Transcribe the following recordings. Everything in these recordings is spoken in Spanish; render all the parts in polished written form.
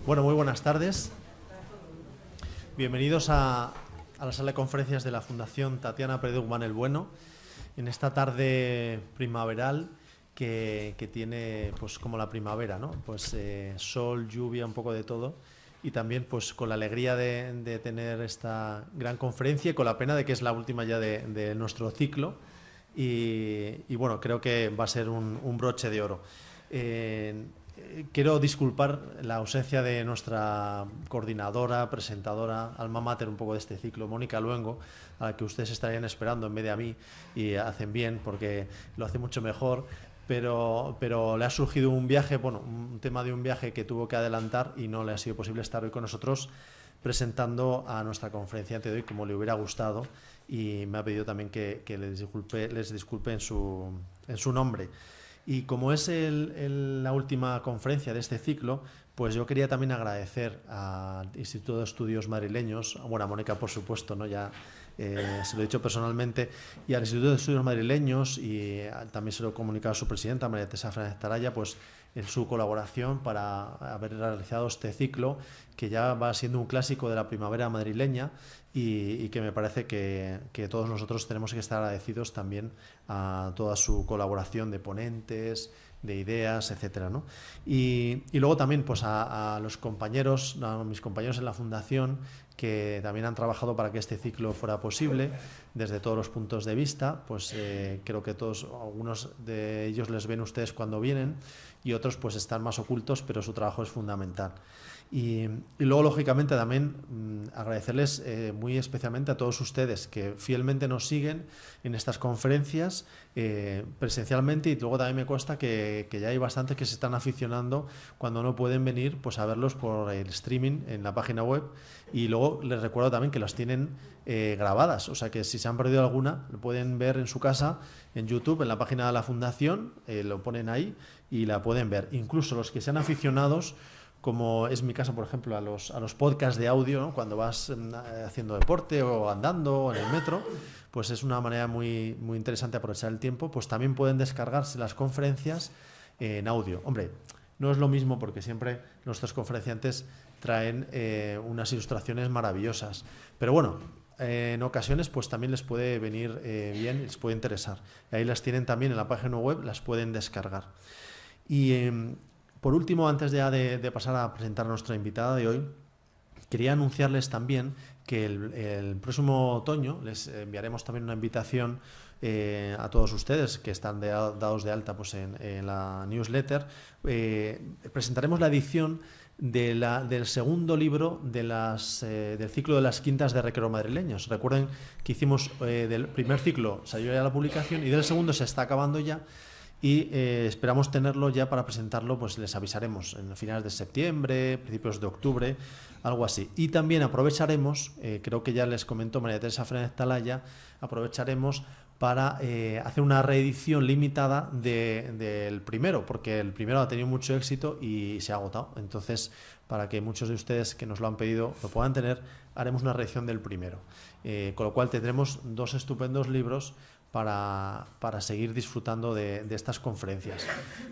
Bueno, muy buenas tardes. Bienvenidos a la sala de conferencias de la Fundación Tatiana Pérez Guzmán el Bueno, en esta tarde primaveral que tiene pues como la primavera, ¿no? Pues sol, lluvia, un poco de todo, y también pues con la alegría de tener esta gran conferencia y con la pena de que es la última ya de nuestro ciclo y bueno, creo que va a ser un broche de oro. Quiero disculpar la ausencia de nuestra coordinadora, presentadora, alma mater un poco de este ciclo, Mónica Luengo, a la que ustedes estarían esperando en vez de a mí, y hacen bien porque lo hace mucho mejor, pero le ha surgido un viaje, bueno, un tema de un viaje que tuvo que adelantar y no le ha sido posible estar hoy con nosotros presentando a nuestra conferenciante de hoy como le hubiera gustado, y me ha pedido también que les disculpe en su nombre. Y como es la última conferencia de este ciclo, pues yo quería también agradecer al Instituto de Estudios Madrileños, bueno, a Mónica por supuesto, ¿no? Ya se lo he dicho personalmente, y al Instituto de Estudios Madrileños, y también se lo he comunicado a su presidenta, María Teresa Fernández Taraya, pues en su colaboración para haber realizado este ciclo, que ya va siendo un clásico de la primavera madrileña, y que me parece que todos nosotros tenemos que estar agradecidos también a toda su colaboración de ponentes, de ideas, etcétera, ¿no? Y luego también pues a los compañeros, a mis compañeros en la Fundación, que también han trabajado para que este ciclo fuera posible desde todos los puntos de vista. Pues creo que algunos de ellos les ven ustedes cuando vienen y otros pues están más ocultos, pero su trabajo es fundamental. Y luego, lógicamente, también agradecerles muy especialmente a todos ustedes que fielmente nos siguen en estas conferencias presencialmente, y luego también me consta que ya hay bastantes que se están aficionando cuando no pueden venir pues a verlos por el streaming en la página web, y luego les recuerdo también que las tienen grabadas, o sea que si se han perdido alguna lo pueden ver en su casa en YouTube, en la página de la Fundación, lo ponen ahí y la pueden ver. Incluso los que sean aficionados, como es mi caso, por ejemplo, a los podcasts de audio, ¿no? Cuando vas haciendo deporte o andando o en el metro, pues es una manera muy, muy interesante de aprovechar el tiempo. Pues también pueden descargarse las conferencias en audio. Hombre, no es lo mismo porque siempre nuestros conferenciantes traen unas ilustraciones maravillosas, pero bueno, en ocasiones pues también les puede venir bien, les puede interesar. Y ahí las tienen también en la página web, las pueden descargar. Y por último, antes ya de pasar a presentar a nuestra invitada de hoy, quería anunciarles también que el próximo otoño les enviaremos también una invitación a todos ustedes que están dados de alta pues en la newsletter. Presentaremos la edición del segundo libro del ciclo de las quintas de Recreo Madrileños. Recuerden que hicimos del primer ciclo, salió ya la publicación, y del segundo se está acabando ya. Y esperamos tenerlo ya para presentarlo, pues les avisaremos en finales de septiembre, principios de octubre, algo así. Y también aprovecharemos, creo que ya les comentó María Teresa Fernández Taraya, aprovecharemos para hacer una reedición limitada del primero, porque el primero ha tenido mucho éxito y se ha agotado. Entonces, para que muchos de ustedes que nos lo han pedido lo puedan tener, haremos una reedición del primero. Con lo cual tendremos dos estupendos libros para seguir disfrutando de estas conferencias.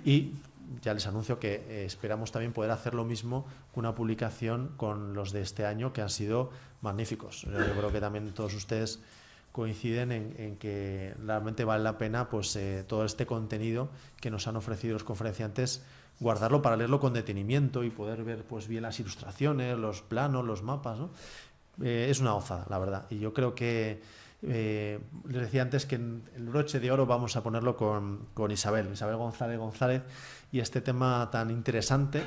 Y ya les anuncio que esperamos también poder hacer lo mismo con una publicación con los de este año, que han sido magníficos. Yo creo que también todos ustedes coinciden en que realmente vale la pena pues todo este contenido que nos han ofrecido los conferenciantes, guardarlo para leerlo con detenimiento y poder ver pues bien las ilustraciones, los planos, los mapas, ¿no? Es una gozada, la verdad. Y yo creo que les decía antes que en el broche de oro vamos a ponerlo con Isabel González, y este tema tan interesante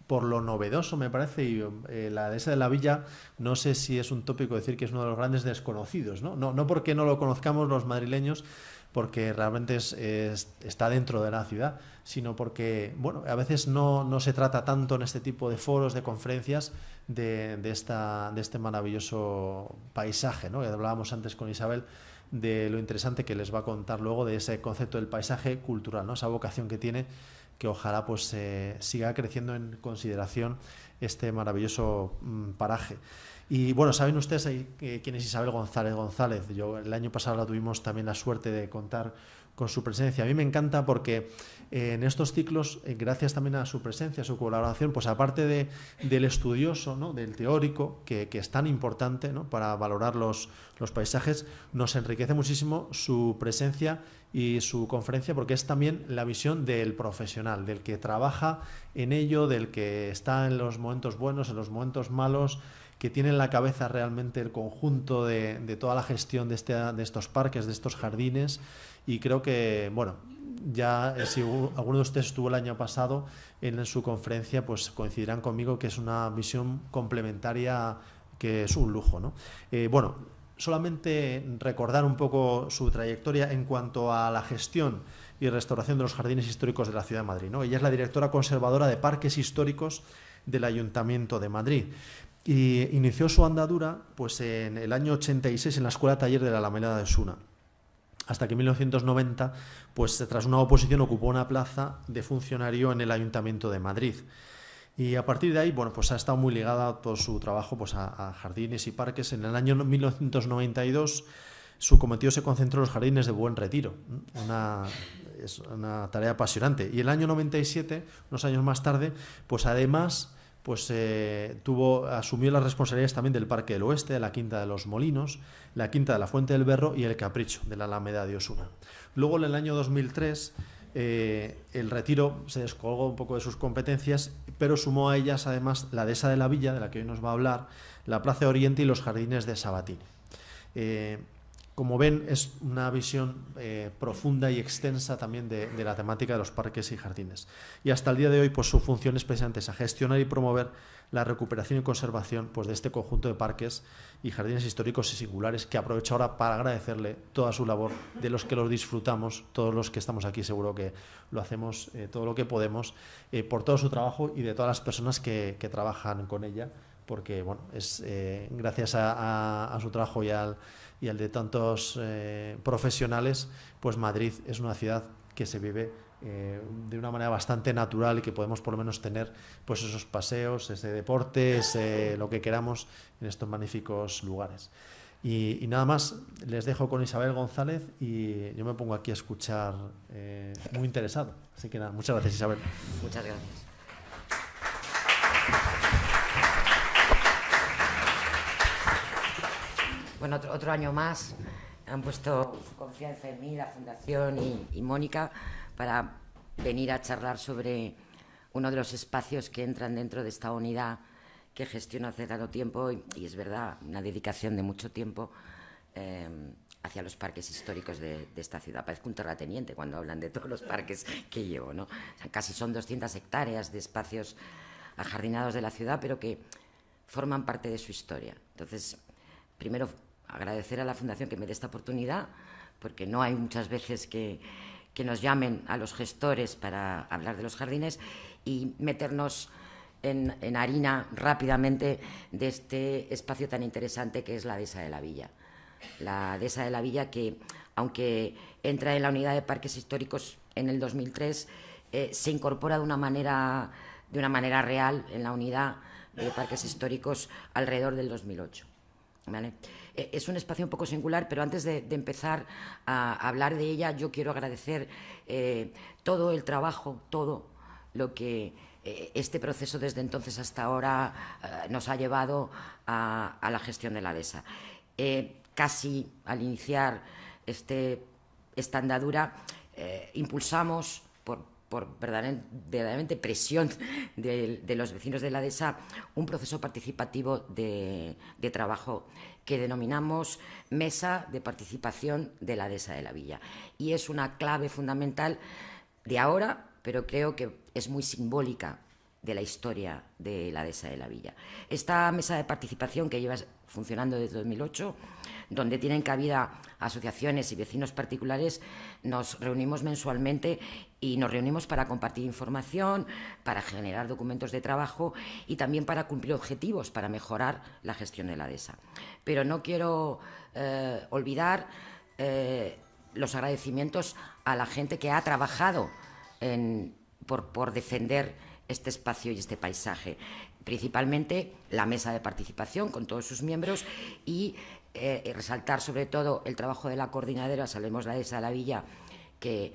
por lo novedoso, me parece. Y la dehesa de la Villa, no sé si es un tópico decir que es uno de los grandes desconocidos, no porque no lo conozcamos los madrileños, porque realmente está dentro de la ciudad, sino porque bueno, a veces no se trata tanto en este tipo de foros, de conferencias, de este maravilloso paisaje, ¿no? Ya hablábamos antes con Isabel de lo interesante que les va a contar luego de ese concepto del paisaje cultural, ¿no? Esa vocación que tiene, que ojalá pues siga creciendo en consideración este maravilloso paraje. Y bueno, saben ustedes quién es Isabel González. Yo el año pasado la tuvimos también la suerte de contar con su presencia. A mí me encanta porque En estos ciclos, gracias también a su presencia, a su colaboración, pues aparte del estudioso, ¿no?, del teórico, que es tan importante, ¿no?, para valorar los paisajes, nos enriquece muchísimo su presencia y su conferencia, porque es también la visión del profesional, del que trabaja en ello, del que está en los momentos buenos, en los momentos malos, que tiene en la cabeza realmente el conjunto de toda la gestión de estos parques, de estos jardines. Y creo que, bueno, ya si alguno de ustedes estuvo el año pasado en su conferencia, pues coincidirán conmigo que es una visión complementaria que es un lujo, ¿no? Bueno, solamente recordar un poco su trayectoria en cuanto a la gestión y restauración de los jardines históricos de la ciudad de Madrid, ¿no? Ella es la directora conservadora de parques históricos del Ayuntamiento de Madrid. Y inició su andadura pues en el año 86 en la Escuela Taller de la Alameda de Osuna, hasta que en 1990, pues tras una oposición, ocupó una plaza de funcionario en el Ayuntamiento de Madrid. Y a partir de ahí, bueno, pues ha estado muy ligada todo su trabajo pues a jardines y parques. En el año 1992 su cometido se concentró en los jardines de Buen Retiro, es una tarea apasionante. Y el año 97, unos años más tarde, pues además pues asumió las responsabilidades también del Parque del Oeste, de la Quinta de los Molinos, la Quinta de la Fuente del Berro y el Capricho de la Alameda de Osuna. Luego, en el año 2003, el Retiro se descolgó un poco de sus competencias, pero sumó a ellas además la Dehesa de la Villa, de la que hoy nos va a hablar, la Plaza de Oriente y los jardines de Sabatini. Como ven, es una visión profunda y extensa también de la temática de los parques y jardines. Y hasta el día de hoy, pues su función es precisamente esa: gestionar y promover la recuperación y conservación pues, de este conjunto de parques y jardines históricos y singulares, que aprovecho ahora para agradecerle toda su labor, de los que los disfrutamos, todos los que estamos aquí seguro que lo hacemos todo lo que podemos, por todo su trabajo y de todas las personas que trabajan con ella, porque bueno, es gracias a su trabajo y al de tantos profesionales, pues Madrid es una ciudad que se vive de una manera bastante natural y que podemos por lo menos tener pues esos paseos, ese deporte, lo que queramos en estos magníficos lugares. Y nada más, les dejo con Isabel González y yo me pongo aquí a escuchar muy interesado. Así que nada, muchas gracias, Isabel. Muchas gracias. Bueno, otro año más han puesto su confianza en mí, la Fundación y Mónica, para venir a charlar sobre uno de los espacios que entran dentro de esta unidad que gestiono hace tanto tiempo, y es verdad, una dedicación de mucho tiempo hacia los parques históricos de esta ciudad. Parezco un terrateniente cuando hablan de todos los parques que llevo, ¿no? O sea, casi son 200 hectáreas de espacios ajardinados de la ciudad, pero que forman parte de su historia. Entonces, primero, agradecer a la Fundación que me dé esta oportunidad, porque no hay muchas veces que nos llamen a los gestores para hablar de los jardines, y meternos en harina rápidamente de este espacio tan interesante que es la Dehesa de la Villa. La Dehesa de la Villa, que aunque entra en la unidad de parques históricos en el 2003, se incorpora de una manera real en la unidad de parques históricos alrededor del 2008. ¿Vale? Es un espacio un poco singular, pero antes de empezar a hablar de ella, yo quiero agradecer todo el trabajo, todo lo que este proceso desde entonces hasta ahora nos ha llevado a la gestión de la Dehesa. Casi al iniciar esta andadura, impulsamos por verdaderamente presión de los vecinos de la Dehesa, un proceso participativo de trabajo que denominamos Mesa de Participación de la Dehesa de la Villa. Y es una clave fundamental de ahora, pero creo que es muy simbólica de la historia de la Dehesa de la Villa. Esta mesa de participación, que lleva funcionando desde 2008, donde tienen cabida asociaciones y vecinos particulares, nos reunimos mensualmente y nos reunimos para compartir información, para generar documentos de trabajo y también para cumplir objetivos, para mejorar la gestión de la Dehesa. Pero no quiero olvidar los agradecimientos a la gente que ha trabajado por defender este espacio y este paisaje, principalmente la mesa de participación con todos sus miembros, y resaltar sobre todo el trabajo de la coordinadora Salvemos la Dehesa de la Villa, que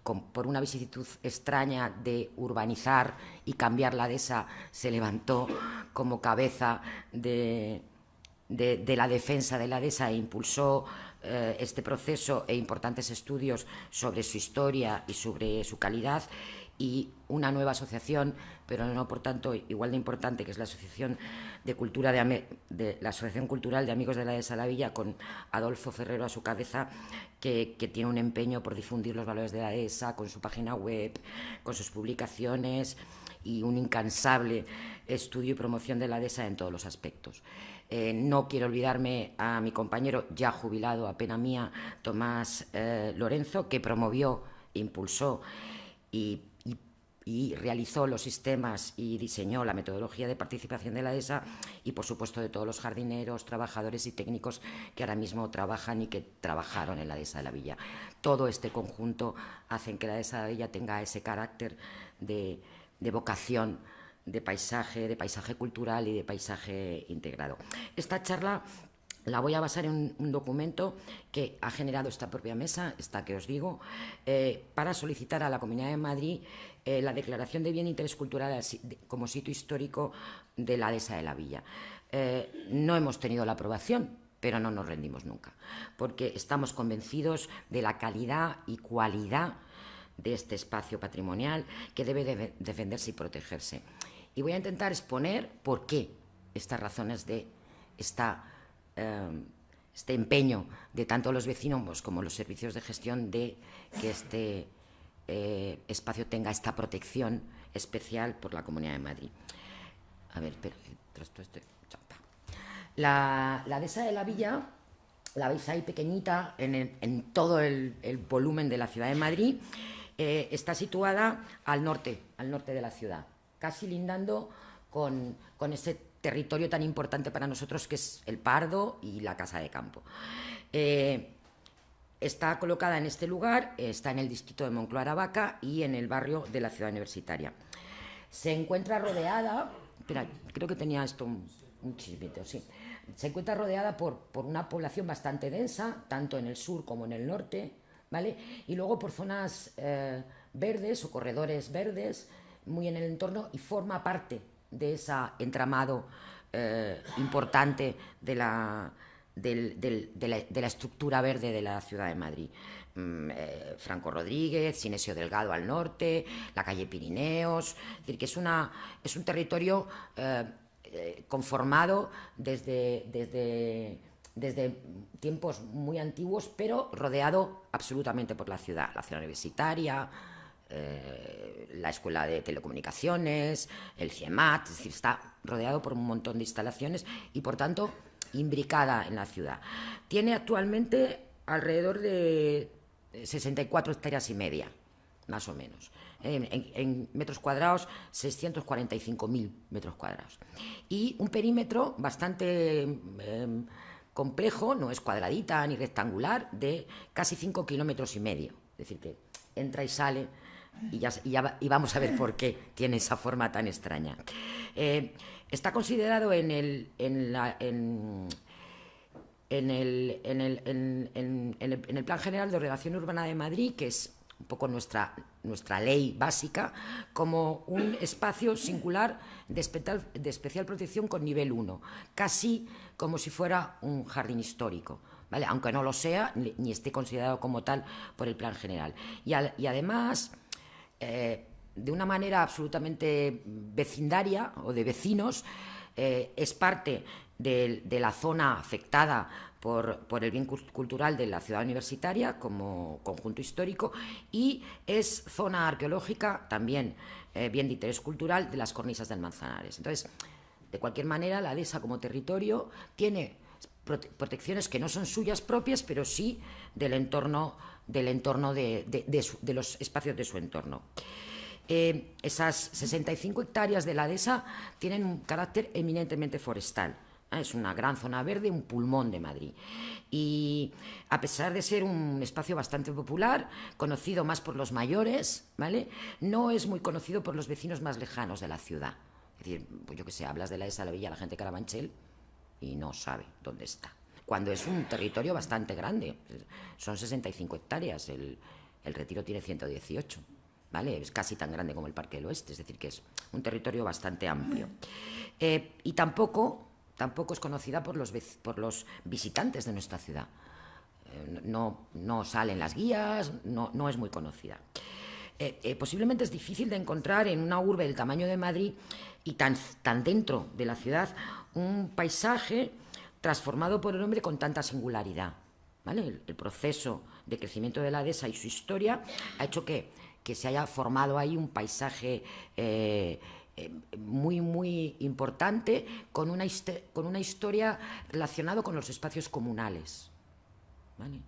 por una vicisitud extraña de urbanizar y cambiar la dehesa, se levantó como cabeza de la defensa de la dehesa e impulsó este proceso e importantes estudios sobre su historia y sobre su calidad, y una nueva asociación, pero no por tanto igual de importante, que es la Asociación de Cultura la Asociación Cultural de Amigos de la Dehesa de la Villa, con Adolfo Ferrero a su cabeza, que tiene un empeño por difundir los valores de la dehesa, con su página web, con sus publicaciones y un incansable estudio y promoción de la dehesa en todos los aspectos. No quiero olvidarme a mi compañero ya jubilado, a pena mía, Tomás Lorenzo, que promovió, impulsó y realizó los sistemas y diseñó la metodología de participación de la dehesa, y por supuesto de todos los jardineros, trabajadores y técnicos que ahora mismo trabajan y que trabajaron en la dehesa de la Villa. Todo este conjunto hacen que la dehesa de la Villa tenga ese carácter de vocación de paisaje cultural y de paisaje integrado. Esta charla la voy a basar en un documento que ha generado esta propia mesa, esta que os digo, para solicitar a la Comunidad de Madrid la declaración de bien de interés cultural como sitio histórico de la dehesa de la Villa. No hemos tenido la aprobación, pero no nos rendimos nunca, porque estamos convencidos de la calidad y cualidad de este espacio patrimonial que debe defenderse y protegerse. Y voy a intentar exponer por qué estas razones de este empeño de tanto los vecinos como los servicios de gestión de que este espacio tenga esta protección especial por la Comunidad de Madrid. A ver, espera, la dehesa de la Villa, la veis ahí pequeñita en todo el volumen de la ciudad de Madrid. Está situada al norte de la ciudad, casi lindando con ese territorio tan importante para nosotros que es el Pardo y la Casa de Campo. Está colocada en este lugar, está en el distrito de Moncloa-Aravaca y en el barrio de la Ciudad Universitaria. Se encuentra rodeada, espera, creo que tenía esto un chismito, sí. Se encuentra rodeada por una población bastante densa, tanto en el sur como en el norte, ¿vale? Y luego por zonas verdes o corredores verdes muy en el entorno, y forma parte de ese entramado importante de la estructura verde de la ciudad de Madrid. Franco Rodríguez, Sinesio Delgado al norte, la calle Pirineos, es decir, que es un territorio conformado desde tiempos muy antiguos, pero rodeado absolutamente por la ciudad universitaria, la Escuela de Telecomunicaciones, el CIEMAT, es decir, está rodeado por un montón de instalaciones y, por tanto, imbricada en la ciudad. Tiene actualmente alrededor de 64 hectáreas y media, más o menos. En metros cuadrados, 645.000 metros cuadrados. Y un perímetro bastante complejo, no es cuadradita ni rectangular, de casi 5,5 kilómetros. Es decir, que entra y sale y vamos a ver por qué tiene esa forma tan extraña. Está considerado en el Plan General de Ordenación Urbana de Madrid, que es un poco nuestra ley básica, como un espacio singular de especial protección con nivel 1, casi como si fuera un jardín histórico, ¿vale? Aunque no lo sea ni esté considerado como tal por el Plan General. Y además, de una manera absolutamente vecindaria o de vecinos, es parte de la zona afectada por el bien cultural de la ciudad universitaria como conjunto histórico, y es zona arqueológica también, bien de interés cultural, de las cornisas del Manzanares. Entonces, de cualquier manera, la dehesa como territorio tiene protecciones que no son suyas propias, pero sí del entorno de los espacios de su entorno. Esas 65 hectáreas de la dehesa tienen un carácter eminentemente forestal. Es una gran zona verde, un pulmón de Madrid. Y a pesar de ser un espacio bastante popular, conocido más por los mayores, ¿vale?, no es muy conocido por los vecinos más lejanos de la ciudad. Es decir, pues yo que sé, hablas de la dehesa de la Villa a la gente de Carabanchel y no sabe dónde está, cuando es un territorio bastante grande. Son 65 hectáreas El Retiro tiene 118, ¿vale? Es casi tan grande como el Parque del Oeste, es decir, que es un territorio bastante amplio. Y tampoco es conocida por los visitantes de nuestra ciudad. No salen las guías, no es muy conocida. Posiblemente es difícil de encontrar en una urbe del tamaño de Madrid y tan dentro de la ciudad un paisaje transformado por el hombre con tanta singularidad, ¿vale? El proceso de crecimiento de la dehesa y su historia ha hecho que se haya formado ahí un paisaje muy, muy importante con una historia relacionada con los espacios comunales, ¿vale?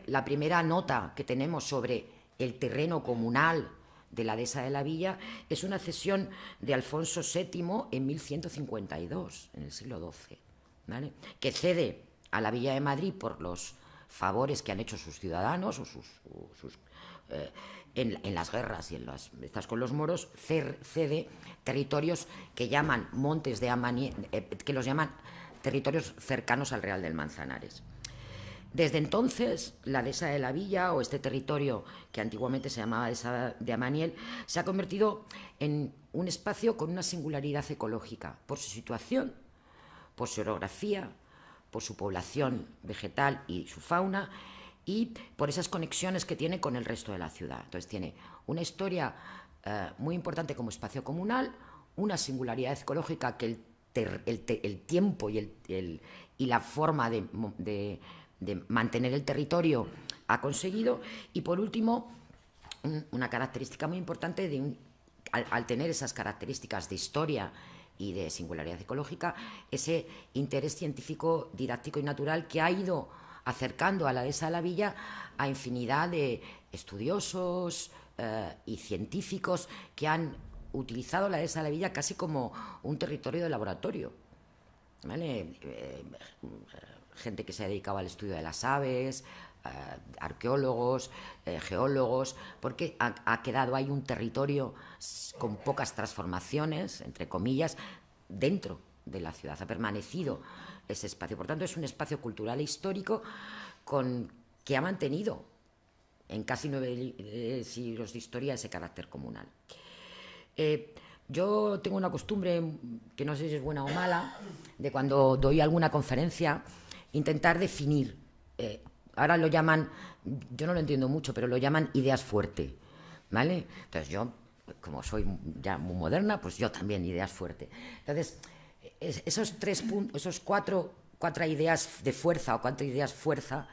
La primera nota que tenemos sobre el terreno comunal de la dehesa de la Villa es una cesión de Alfonso VII en 1152, en el siglo XII, ¿vale? Que cede a la Villa de Madrid por los favores que han hecho sus ciudadanos o en las guerras y en las estas con los moros, cede territorios que llaman montes de Amaniel, que los llaman territorios cercanos al Real del Manzanares. Desde entonces, la dehesa de la Villa, o este territorio que antiguamente se llamaba dehesa de Amaniel, se ha convertido en un espacio con una singularidad ecológica, por su situación, por su orografía, por su población vegetal y su fauna, y por esas conexiones que tiene con el resto de la ciudad. Entonces tiene una historia muy importante como espacio comunal, una singularidad ecológica que el tiempo y la forma de mantener el territorio ha conseguido, y por último una característica muy importante al tener esas características de historia y de singularidad ecológica, ese interés científico, didáctico y natural que ha ido acercando a la dehesa de la Villa a infinidad de estudiosos y científicos que han utilizado la dehesa de la Villa casi como un territorio de laboratorio, ¿vale? Gente que se ha dedicado al estudio de las aves, arqueólogos, geólogos, porque ha quedado ahí un territorio con pocas transformaciones, entre comillas, dentro de la ciudad. Ha permanecido ese espacio. Por tanto, es un espacio cultural e histórico que ha mantenido en casi 9 siglos de historia ese carácter comunal. Yo tengo una costumbre, que no sé si es buena o mala, de cuando doy alguna conferencia, intentar definir. Ahora lo llaman, yo no lo entiendo mucho, pero lo llaman ideas fuertes, ¿vale? Entonces yo, como soy ya muy moderna, pues yo también ideas fuertes. Entonces, esos cuatro ideas de fuerza o 4 ideas fuerza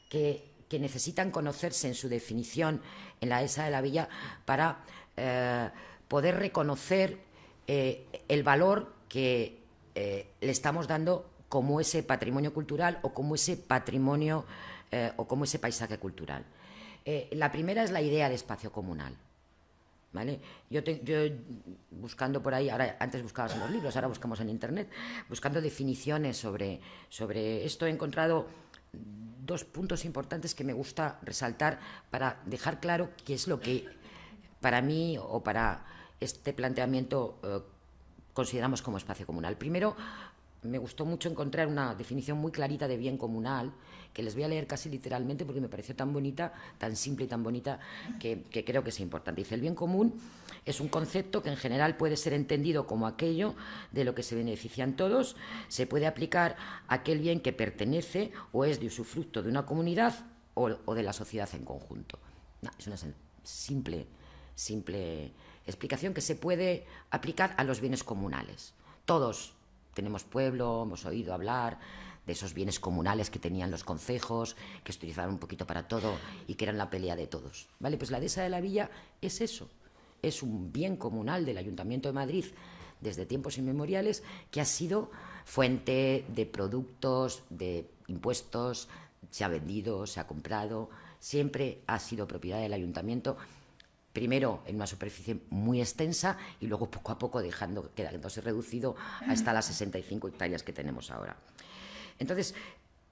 que necesitan conocerse en su definición en la dehesa de la Villa para poder reconocer el valor que le estamos dando como ese patrimonio cultural o como ese patrimonio o como ese paisaje cultural. La primera es la idea de espacio comunal, ¿vale? Yo buscando por ahí, antes buscabas en los libros, ahora buscamos en internet, buscando definiciones sobre esto, he encontrado 2 puntos importantes que me gusta resaltar para dejar claro qué es lo que para mí o para este planteamiento consideramos como espacio comunal. Primero, me gustó mucho encontrar una definición muy clarita de bien comunal, que les voy a leer casi literalmente porque me pareció tan bonita, tan simple y tan bonita, que creo que es importante. Dice: el bien común es un concepto que en general puede ser entendido como aquello de lo que se benefician todos. Se puede aplicar a aquel bien que pertenece o es de usufructo de una comunidad o de la sociedad en conjunto. Es una simple explicación que se puede aplicar a los bienes comunales. Todos tenemos pueblo, hemos oído hablar de esos bienes comunales que tenían los concejos, que se utilizaban un poquito para todo y que eran la pelea de todos, ¿vale? Pues la dehesa de la Villa es eso, es un bien comunal del Ayuntamiento de Madrid desde tiempos inmemoriales, que ha sido fuente de productos, de impuestos, se ha vendido, se ha comprado, siempre ha sido propiedad del Ayuntamiento, primero en una superficie muy extensa y luego poco a poco quedándose reducido hasta las 65 hectáreas que tenemos ahora. Entonces,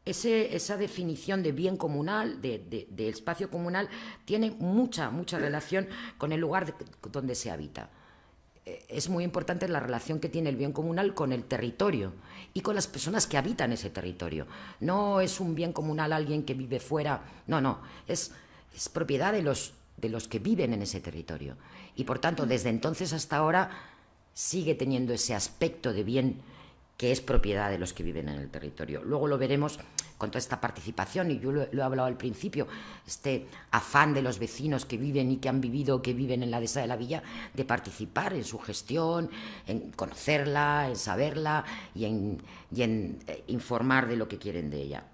esa definición de bien comunal, de espacio comunal, tiene mucha relación con el lugar donde se habita. es muy importante la relación que tiene el bien comunal con el territorio y con las personas que habitan ese territorio. No es un bien comunal alguien que vive fuera, no, es propiedad de los que viven en ese territorio. Y por tanto, desde entonces hasta ahora sigue teniendo ese aspecto de bien que es propiedad de los que viven en el territorio. Luego lo veremos con toda esta participación, y yo lo he hablado al principio, este afán de los vecinos que viven y que han vivido, que viven en la dehesa de la Villa, de participar en su gestión, en conocerla, en saberla y en informar de lo que quieren de ella.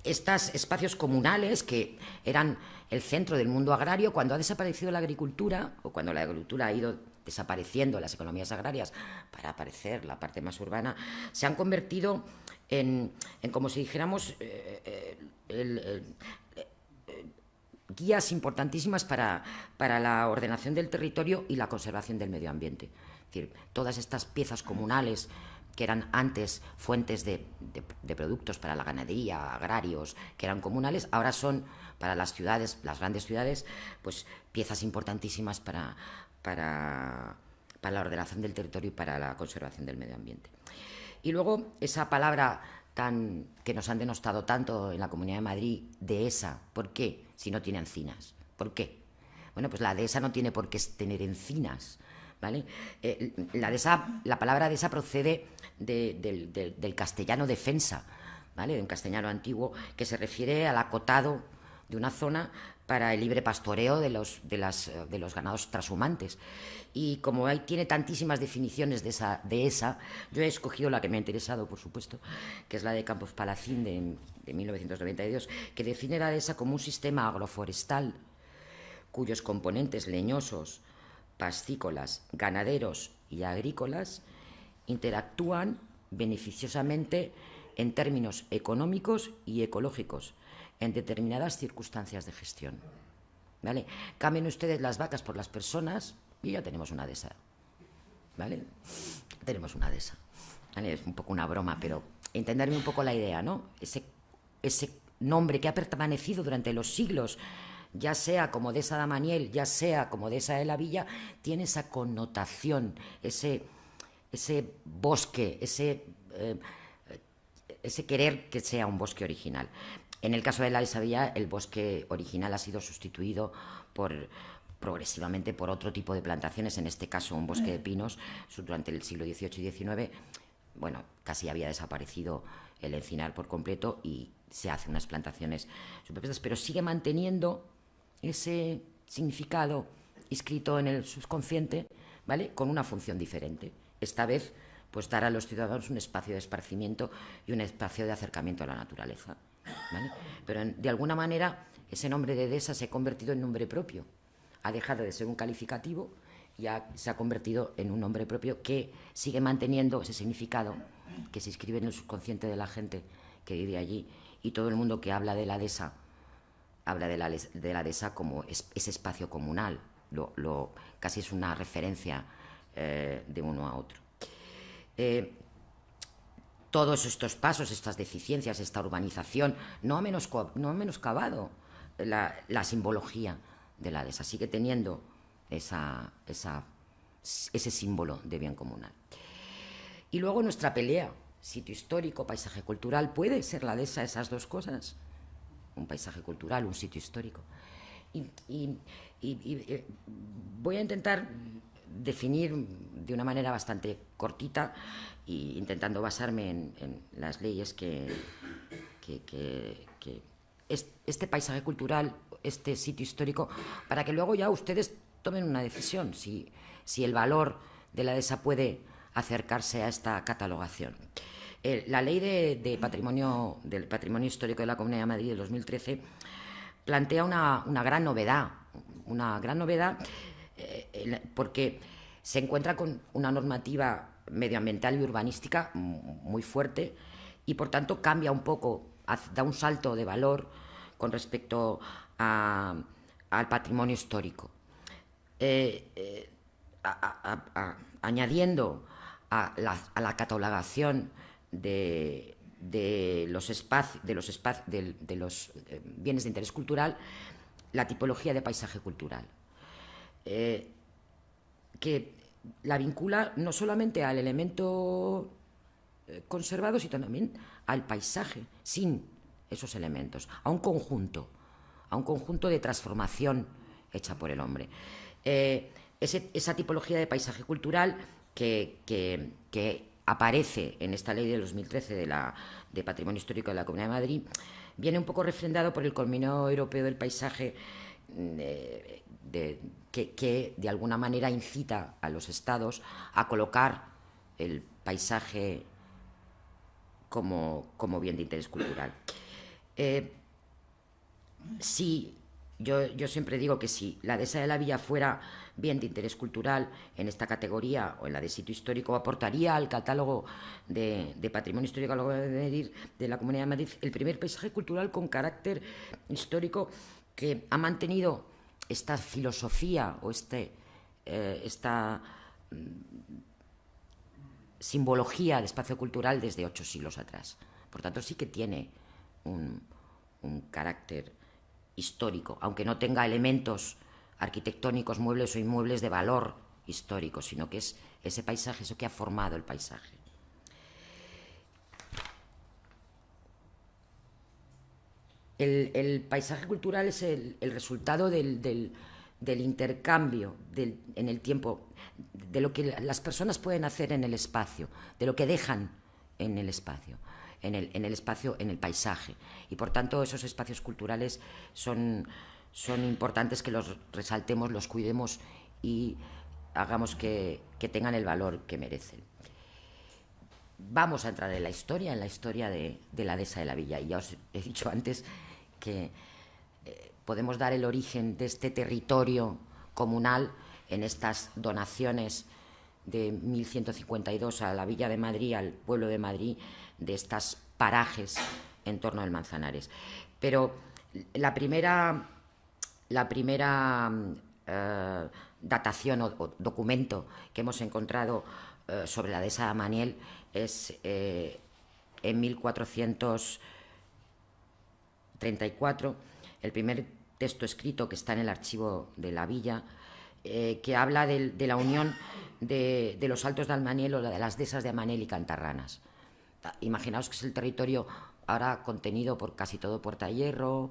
Estos espacios comunales que eran el centro del mundo agrario, cuando ha desaparecido la agricultura, o cuando la agricultura ha ido desapareciendo las economías agrarias para aparecer la parte más urbana, se han convertido en como si dijéramos, guías importantísimas para la ordenación del territorio y la conservación del medio ambiente. Es decir, todas estas piezas comunales que eran antes fuentes de productos para la ganadería, agrarios, que eran comunales, ahora son para las ciudades, las grandes ciudades, pues piezas importantísimas para la ordenación del territorio y para la conservación del medio ambiente. Y luego esa palabra que nos han denostado tanto en la Comunidad de Madrid, dehesa. ¿Por qué? Si no tiene encinas. ¿Por qué? Bueno, pues la dehesa no tiene por qué tener encinas, ¿vale? La palabra dehesa procede del castellano defensa, ¿vale? De un castellano antiguo que se refiere al acotado de una zona para el libre pastoreo de los ganados trashumantes. Y como tiene tantísimas definiciones de esa, yo he escogido la que me ha interesado, por supuesto, que es la de Campos Palacín de 1992, que define la dehesa como un sistema agroforestal cuyos componentes leñosos, pascícolas, ganaderos y agrícolas interactúan beneficiosamente en términos económicos y ecológicos en determinadas circunstancias de gestión, ¿vale? Cambien ustedes las vacas por las personas y ya tenemos una dehesa, ¿vale? Tenemos una dehesa, ¿vale? Es un poco una broma, pero entenderme un poco la idea, ¿no? Ese nombre que ha permanecido durante los siglos, ya sea como dehesa de Amaniel, ya sea como dehesa de la Villa, tiene esa connotación, ese bosque, ese querer que sea un bosque original. En el caso de la dehesa Villa, el bosque original ha sido sustituido progresivamente por otro tipo de plantaciones, en este caso un bosque de pinos. Durante el siglo XVIII y XIX, bueno, casi había desaparecido el encinar por completo y se hacen unas plantaciones superpuestas, pero sigue manteniendo ese significado inscrito en el subconsciente, ¿vale? Con una función diferente. Esta vez, pues dar a los ciudadanos un espacio de esparcimiento y un espacio de acercamiento a la naturaleza, ¿vale? Pero de alguna manera ese nombre de dehesa se ha convertido en nombre propio. Ha dejado de ser un calificativo y se ha convertido en un nombre propio que sigue manteniendo ese significado que se inscribe en el subconsciente de la gente que vive allí, y todo el mundo que habla de la dehesa habla de la dehesa como ese espacio comunal. Casi es una referencia de uno a otro. Todos estos pasos, estas deficiencias, esta urbanización, no ha menoscabado la simbología de la dehesa. Sigue teniendo ese símbolo de bien comunal. Y luego nuestra pelea, sitio histórico, paisaje cultural. ¿Puede ser la dehesa esas dos cosas? Un paisaje cultural, un sitio histórico. Y voy a intentar definir de una manera bastante cortita, e intentando basarme en las leyes que este paisaje cultural, este sitio histórico, para que luego ya ustedes tomen una decisión si el valor de la dehesa puede acercarse a esta catalogación. La ley del patrimonio histórico de la Comunidad de Madrid de 2013 plantea una gran novedad, porque se encuentra con una normativa medioambiental y urbanística muy fuerte y por tanto cambia un poco, da un salto de valor con respecto al patrimonio histórico, añadiendo a la catalogación de los bienes de interés cultural la tipología de paisaje cultural. que la vincula no solamente al elemento conservado, sino también al paisaje, sin esos elementos, a un conjunto de transformación hecha por el hombre. Esa tipología de paisaje cultural que aparece en esta ley de 2013 de Patrimonio Histórico de la Comunidad de Madrid viene un poco refrendado por el Convenio Europeo del Paisaje, que de alguna manera incita a los estados a colocar el paisaje como bien de interés cultural. Sí, yo siempre digo que si la dehesa de la Villa fuera bien de interés cultural en esta categoría o en la de sitio histórico, aportaría al catálogo de patrimonio histórico de la Comunidad de Madrid el primer paisaje cultural con carácter histórico que ha mantenido esta filosofía o esta simbología de espacio cultural desde 8 siglos atrás. Por tanto, sí que tiene un carácter histórico, aunque no tenga elementos arquitectónicos, muebles o inmuebles de valor histórico, sino que es ese paisaje, eso que ha formado el paisaje. El paisaje cultural es el resultado del intercambio en el tiempo, de lo que las personas pueden hacer en el espacio, de lo que dejan en el espacio. En el espacio, en el paisaje. Y por tanto esos espacios culturales son importantes que los resaltemos, los cuidemos y hagamos que tengan el valor que merecen. Vamos a entrar en la historia de la dehesa de la Villa. Y ya os he dicho antes que podemos dar el origen de este territorio comunal en estas donaciones de 1152 a la Villa de Madrid, al pueblo de Madrid, de estos parajes en torno al Manzanares. Pero la primera datación o documento que hemos encontrado sobre la dehesa de Amaniel es en 1434, el primer texto escrito que está en el archivo de la villa, que habla de la unión de los Altos de Almaniel o de las dehesas de Amaniel y Cantarranas. Imaginaos que es el territorio ahora contenido por casi todo Puerta de Hierro,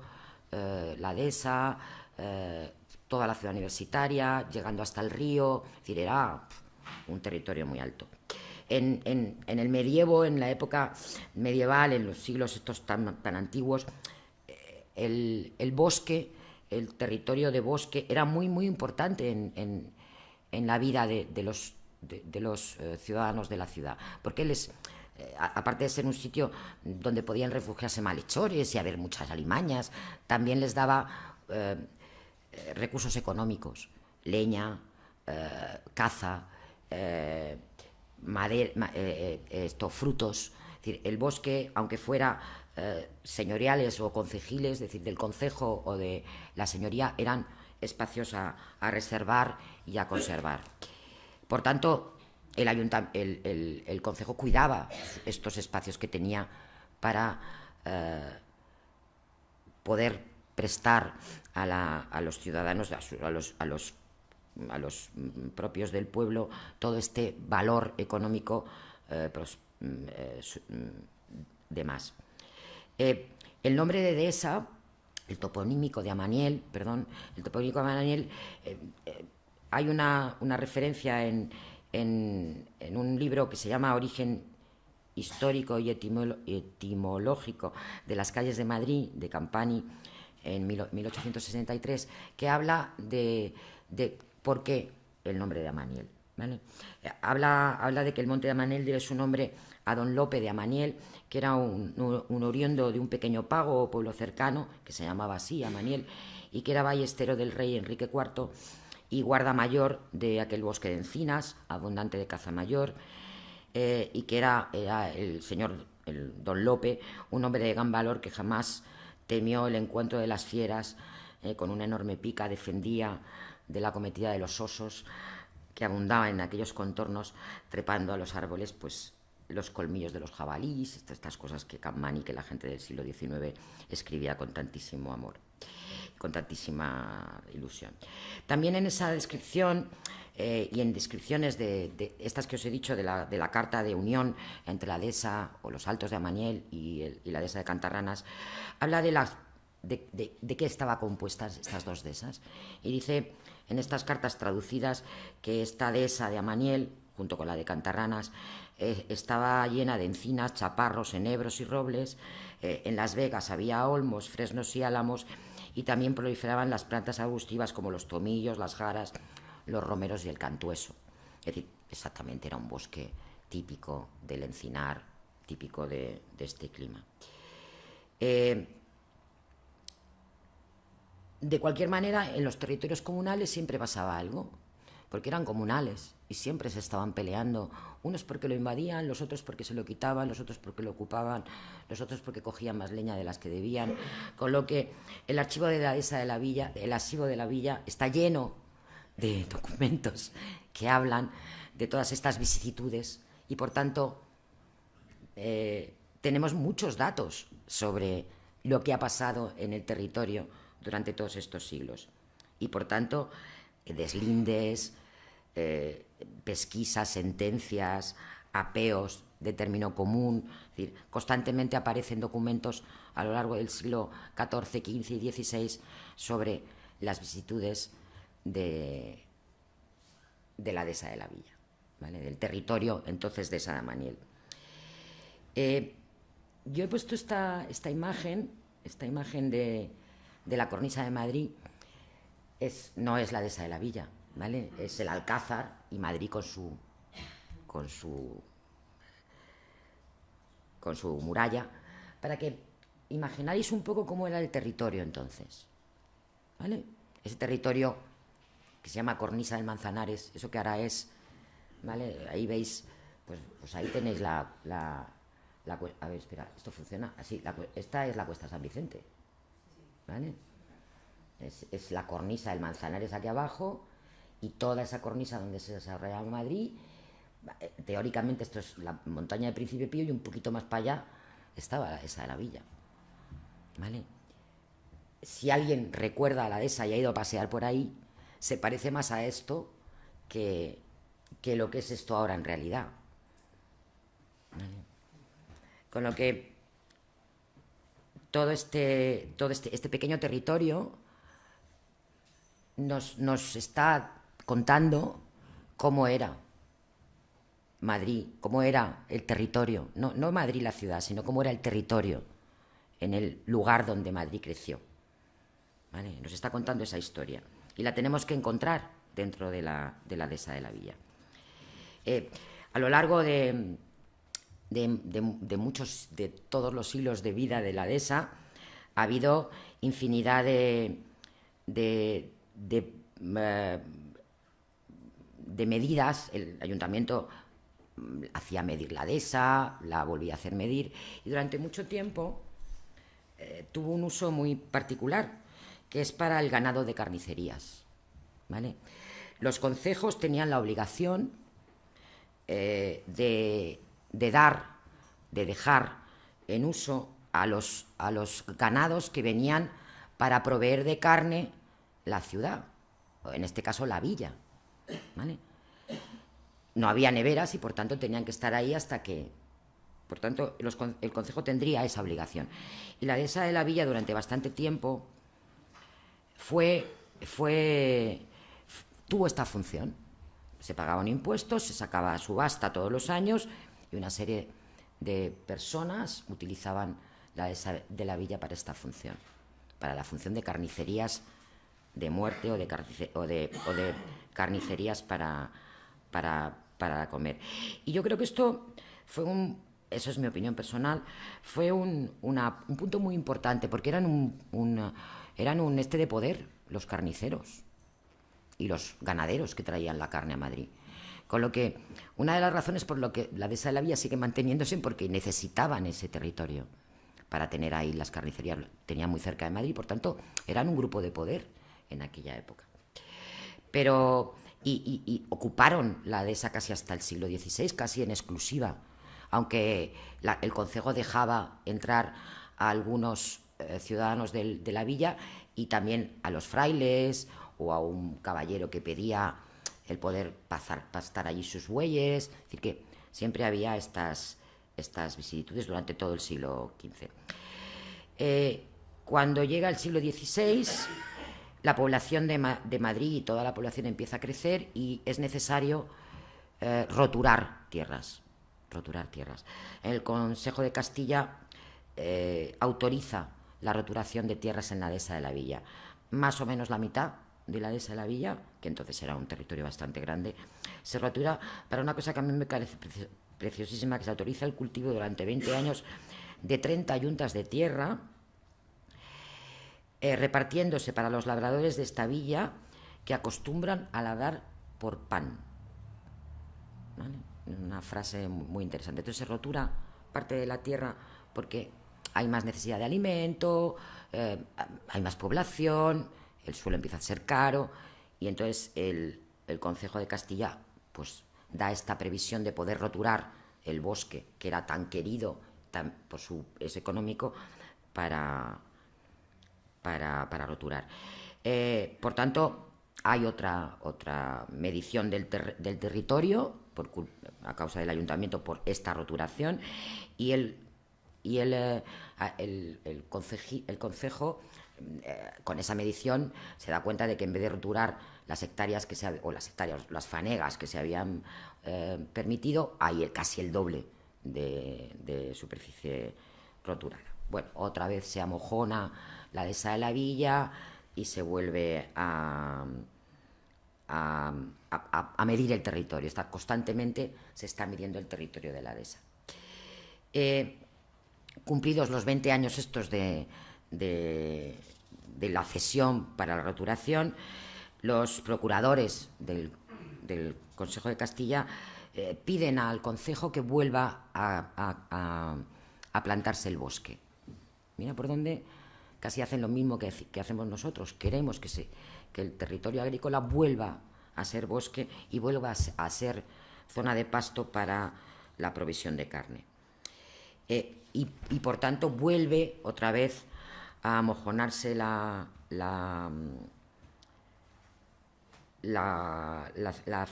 la dehesa, toda la ciudad universitaria, llegando hasta el río. Es decir, era un territorio muy alto. En el medievo, en la época medieval, en los siglos estos tan antiguos, el bosque, el territorio de bosque, era muy, muy importante en la vida de los ciudadanos de la ciudad, porque les, aparte de ser un sitio donde podían refugiarse malhechores y haber muchas alimañas, también les daba recursos económicos, leña, caza, madera, frutos. Es decir, el bosque, aunque fuera señoriales o concejiles, es decir, del concejo o de la señoría, eran espacios a reservar y a conservar. Por tanto, el concejo cuidaba estos espacios que tenía para poder prestar a los ciudadanos, a los propios del pueblo, todo este valor económico de más. El nombre de dehesa, el toponímico de Amaniel, hay una referencia en un libro que se llama Origen histórico y etimológico de las calles de Madrid, de Campani, en 1863, que habla de por qué el nombre de Amaniel, ¿vale? Habla de que el monte de Amaniel debe su nombre a don Lope de Amaniel, que era un oriundo de un pequeño pago o pueblo cercano, que se llamaba así, Amaniel, y que era ballestero del rey Enrique IV y guarda mayor de aquel bosque de encinas, abundante de caza mayor, y que era el señor, el don Lope, un hombre de gran valor que jamás temió el encuentro de las fieras, con una enorme pica defendía de la acometida de los osos que abundaban en aquellos contornos, trepando a los árboles, pues los colmillos de los jabalíes, estas cosas que Campani, que la gente del siglo XIX escribía con tantísimo amor. ilusión. También en esa descripción y en descripciones de estas que os he dicho de la carta de unión entre la dehesa o los Altos de Amaniel y la dehesa de Cantarranas, habla de qué estaban compuestas estas dos dehesas. Y dice en estas cartas traducidas que esta dehesa de Amaniel, junto con la de Cantarranas, estaba llena de encinas, chaparros, enebros y robles. En Las Vegas había olmos, fresnos y álamos, y también proliferaban las plantas arbustivas como los tomillos, las jaras, los romeros y el cantueso. Es decir, exactamente era un bosque típico del encinar, típico de este clima. De cualquier manera, en los territorios comunales siempre pasaba algo, porque eran comunales y siempre se estaban peleando, unos porque lo invadían, los otros porque se lo quitaban, los otros porque lo ocupaban, los otros porque cogían más leña de las que debían, con lo que el archivo de la dehesa de la villa, el archivo de la villa está lleno de documentos que hablan de todas estas vicisitudes y, por tanto, tenemos muchos datos sobre lo que ha pasado en el territorio durante todos estos siglos. Y, por tanto, deslindes, pesquisas, sentencias, apeos de término común. Es decir, constantemente aparecen documentos a lo largo del siglo XIV, XV y XVI sobre las vicisitudes de la dehesa de la villa, ¿vale? Del territorio entonces de Dehesa de Amaniel. Yo he puesto esta imagen de la cornisa de Madrid. No es la dehesa de la villa, ¿vale? Es el Alcázar y Madrid con su muralla, para que imagináis un poco cómo era el territorio entonces, ¿vale? Ese territorio que se llama Cornisa del Manzanares, eso que ahora es, ¿vale? Ahí veis, pues ahí tenéis a ver, espera, ¿esto funciona? Así, esta es la Cuesta San Vicente, ¿vale? Es la cornisa del Manzanares aquí abajo, y toda esa cornisa donde se desarrolla Madrid. Teóricamente esto es la montaña de Príncipe Pío, y un poquito más para allá estaba la dehesa de la villa, ¿vale? Si alguien recuerda a la dehesa y ha ido a pasear por ahí, se parece más a esto que lo que es esto ahora en realidad, ¿vale? Con lo que todo este pequeño territorio nos está contando cómo era Madrid, cómo era el territorio, no Madrid la ciudad, sino cómo era el territorio en el lugar donde Madrid creció, ¿vale? Nos está contando esa historia y la tenemos que encontrar dentro de la dehesa de la villa. A lo largo de todos los siglos de vida de la dehesa ha habido infinidad de medidas. El ayuntamiento hacía medir la dehesa, la volvía a hacer medir, y durante mucho tiempo tuvo un uso muy particular, que es para el ganado de carnicerías, ¿vale? Los concejos tenían la obligación de dejar en uso a los ganados que venían para proveer de carne la ciudad, o en este caso la villa, ¿vale? No había neveras y por tanto tenían que estar ahí hasta que... Por tanto, el concejo tendría esa obligación. Y la dehesa de la villa durante bastante tiempo tuvo esta función. Se pagaban impuestos, se sacaba a subasta todos los años, y una serie de personas utilizaban la dehesa de la villa para esta función, para la función de carnicerías de muerte o de carnicerías para comer. Y yo creo que esto fue eso es mi opinión personal, fue un punto muy importante, porque eran un de poder los carniceros y los ganaderos que traían la carne a Madrid. Con lo que una de las razones por lo que la dehesa de la villa sigue manteniéndose, porque necesitaban ese territorio para tener ahí las carnicerías, tenían muy cerca de Madrid, por tanto eran un grupo de poder en aquella época. Pero y ocuparon la dehesa casi hasta el siglo XVI, casi en exclusiva, aunque el concejo dejaba entrar a algunos ciudadanos de la villa y también a los frailes o a un caballero que pedía el poder pastar allí sus bueyes. Es decir, que siempre había estas vicisitudes durante todo el siglo XV. Cuando llega el siglo XVI, la población de Madrid y toda la población empieza a crecer y es necesario roturar tierras. El Consejo de Castilla autoriza la roturación de tierras en la dehesa de la Villa. Más o menos la mitad de la dehesa de la Villa, que entonces era un territorio bastante grande, se rotura para una cosa que a mí me parece preciosísima, que se autoriza el cultivo durante 20 años de 30 yuntas de tierra, repartiéndose para los labradores de esta villa que acostumbran a labrar por pan. ¿Vale? Una frase muy interesante. Entonces se rotura parte de la tierra porque hay más necesidad de alimento, hay más población, el suelo empieza a ser caro y entonces el Consejo de Castilla pues da esta previsión de poder roturar el bosque que era tan querido por su peso económico para roturar. Por tanto, hay otra medición del territorio a causa del ayuntamiento por esta roturación y el concejo con esa medición se da cuenta de que en vez de roturar las hectáreas las fanegas que se habían permitido, hay casi el doble de superficie roturada. Bueno, otra vez se amojona la dehesa de la Villa y se vuelve a medir el territorio. Constantemente se está midiendo el territorio de la dehesa. Cumplidos los 20 años estos de la cesión para la roturación, los procuradores del Consejo de Castilla piden al concejo que vuelva a plantarse el bosque. Mira por dónde casi hacen lo mismo que hacemos nosotros. Queremos que el territorio agrícola vuelva a ser bosque y vuelva a ser zona de pasto para la provisión de carne. Y por tanto vuelve otra vez a amojonarse la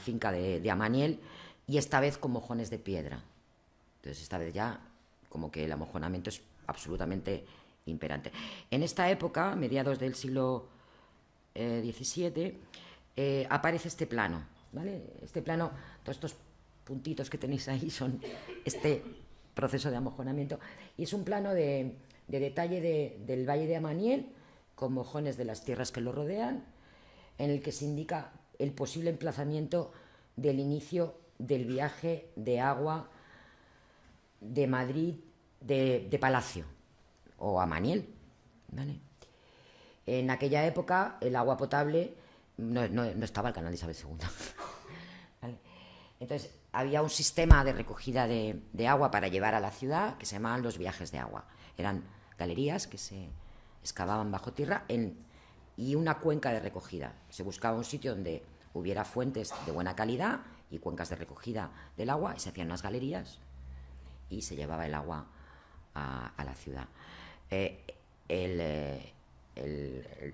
finca de Amaniel y esta vez con mojones de piedra. Entonces esta vez ya como que el amojonamiento es absolutamente imperante. En esta época, mediados del siglo XVII, aparece este plano, ¿vale? Este plano, todos estos puntitos que tenéis ahí son este proceso de amojonamiento y es un plano de detalle del Valle de Amaniel con mojones de las tierras que lo rodean, en el que se indica el posible emplazamiento del inicio del viaje de agua de Madrid de Palacio o Amaniel, ¿vale? En aquella época el agua potable no estaba el canal de Isabel II. ¿Vale? Entonces había un sistema de recogida de agua para llevar a la ciudad que se llamaban los viajes de agua. Eran galerías que se excavaban bajo tierra y una cuenca de recogida. Se buscaba un sitio donde hubiera fuentes de buena calidad y cuencas de recogida del agua y se hacían unas galerías y se llevaba el agua a la ciudad.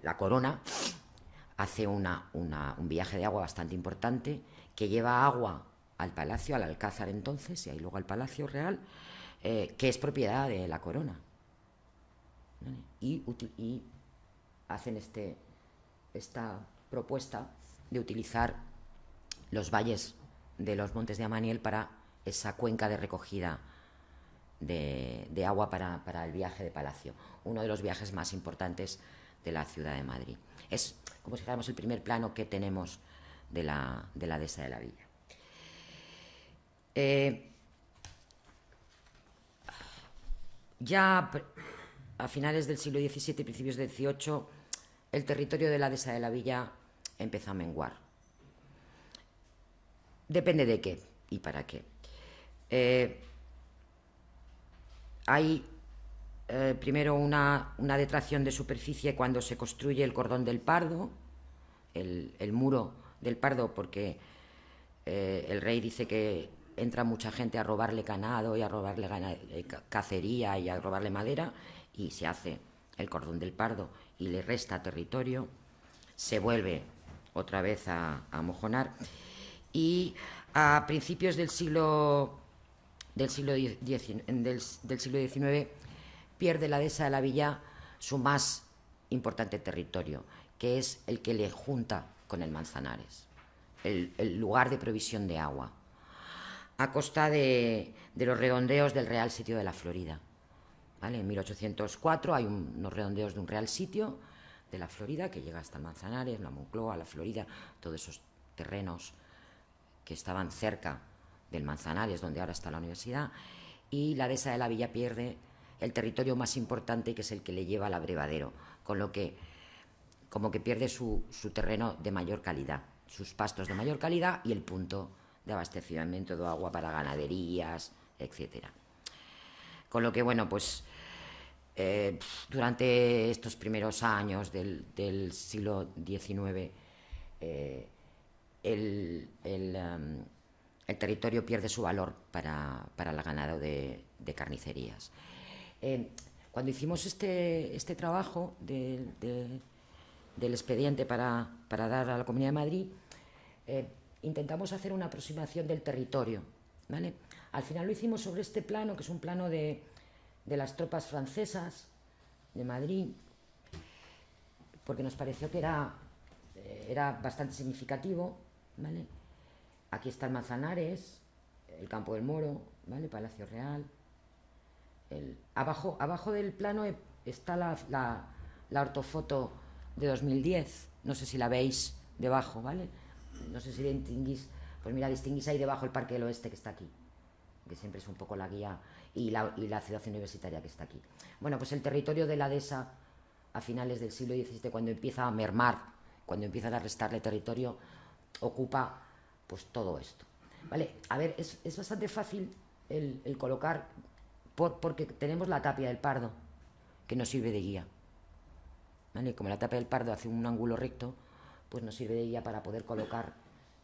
La corona hace un viaje de agua bastante importante que lleva agua al palacio, al alcázar entonces, y ahí luego al palacio real, que es propiedad de la corona. ¿Vale? Y hacen esta propuesta de utilizar los valles de los Montes de Amaniel para esa cuenca de recogida de agua para el viaje de Palacio, uno de los viajes más importantes de la ciudad de Madrid. Es como si dijéramos el primer plano que tenemos de la dehesa de la Villa. Ya a finales del siglo XVII y principios del XVIII, el territorio de la dehesa de la Villa empezó a menguar. Depende de qué y para qué. Hay primero una detracción de superficie cuando se construye el cordón del Pardo, el muro del Pardo, porque el rey dice que entra mucha gente a robarle ganado y a robarle cacería y a robarle madera, y se hace el cordón del Pardo y le resta territorio, se vuelve otra vez a amojonar, y a principios del siglo XIX pierde la dehesa de la Villa su más importante territorio, que es el que le junta con el Manzanares, el lugar de provisión de agua, a costa de los redondeos del Real Sitio de la Florida. ¿Vale? En 1804 hay unos redondeos de un Real Sitio de la Florida que llega hasta el Manzanares, la Moncloa, la Florida, todos esos terrenos que estaban cerca del Manzanares, donde ahora está la universidad, y la dehesa de la Villa pierde el territorio más importante, que es el que le lleva al abrevadero, con lo que como que pierde su terreno de mayor calidad, sus pastos de mayor calidad y el punto de abastecimiento de agua para ganaderías, etcétera. Con lo que, bueno, pues durante estos primeros años del siglo XIX, el territorio pierde su valor para el ganado de carnicerías. Cuando hicimos este trabajo del expediente para dar a la Comunidad de Madrid, intentamos hacer una aproximación del territorio, ¿vale? Al final lo hicimos sobre este plano, que es un plano de las tropas francesas de Madrid, porque nos pareció que era bastante significativo, ¿vale? Aquí está el Manzanares, el Campo del Moro, ¿vale? Palacio Real. Abajo del plano está la ortofoto de 2010, no sé si la veis debajo, ¿vale? No sé si distinguís, pues mira, distinguís ahí debajo el Parque del Oeste que está aquí, que siempre es un poco la guía, y la ciudad universitaria que está aquí. Bueno, pues el territorio de la dehesa a finales del siglo XVII, cuando empieza a mermar, cuando empiezan a restarle territorio, ocupa pues todo esto, ¿vale? A ver, es bastante fácil el colocar, porque tenemos la tapia del Pardo, que nos sirve de guía, ¿vale? Como la tapia del Pardo hace un ángulo recto, pues nos sirve de guía para poder colocar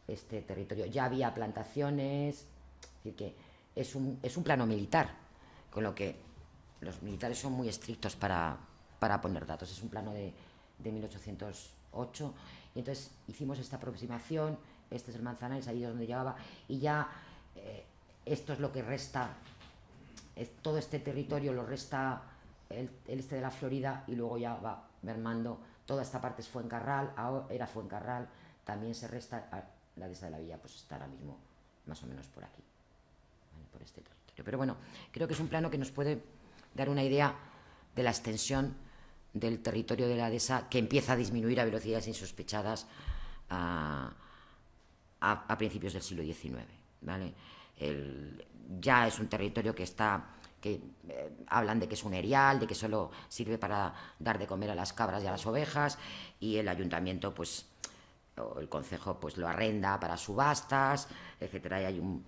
este territorio. Ya había plantaciones, es decir, que es un plano militar, con lo que los militares son muy estrictos para poner datos. Es un plano de 1808, y entonces hicimos esta aproximación. Este es el Manzanares, ahí es donde llegaba, y ya esto es lo que resta, todo este territorio lo resta el este de la Florida, y luego ya va mermando. Toda esta parte es Fuencarral, era Fuencarral, también se resta. La dehesa de la Villa pues está ahora mismo más o menos por aquí, ¿vale? Por este territorio. Pero bueno, creo que es un plano que nos puede dar una idea de la extensión del territorio de la dehesa, que empieza a disminuir a velocidades insospechadas a principios del siglo XIX, ¿vale? Ya es un territorio que hablan de que es un erial, de que solo sirve para dar de comer a las cabras y a las ovejas, y el ayuntamiento, pues, o el concejo, pues lo arrenda para subastas, etcétera, y hay un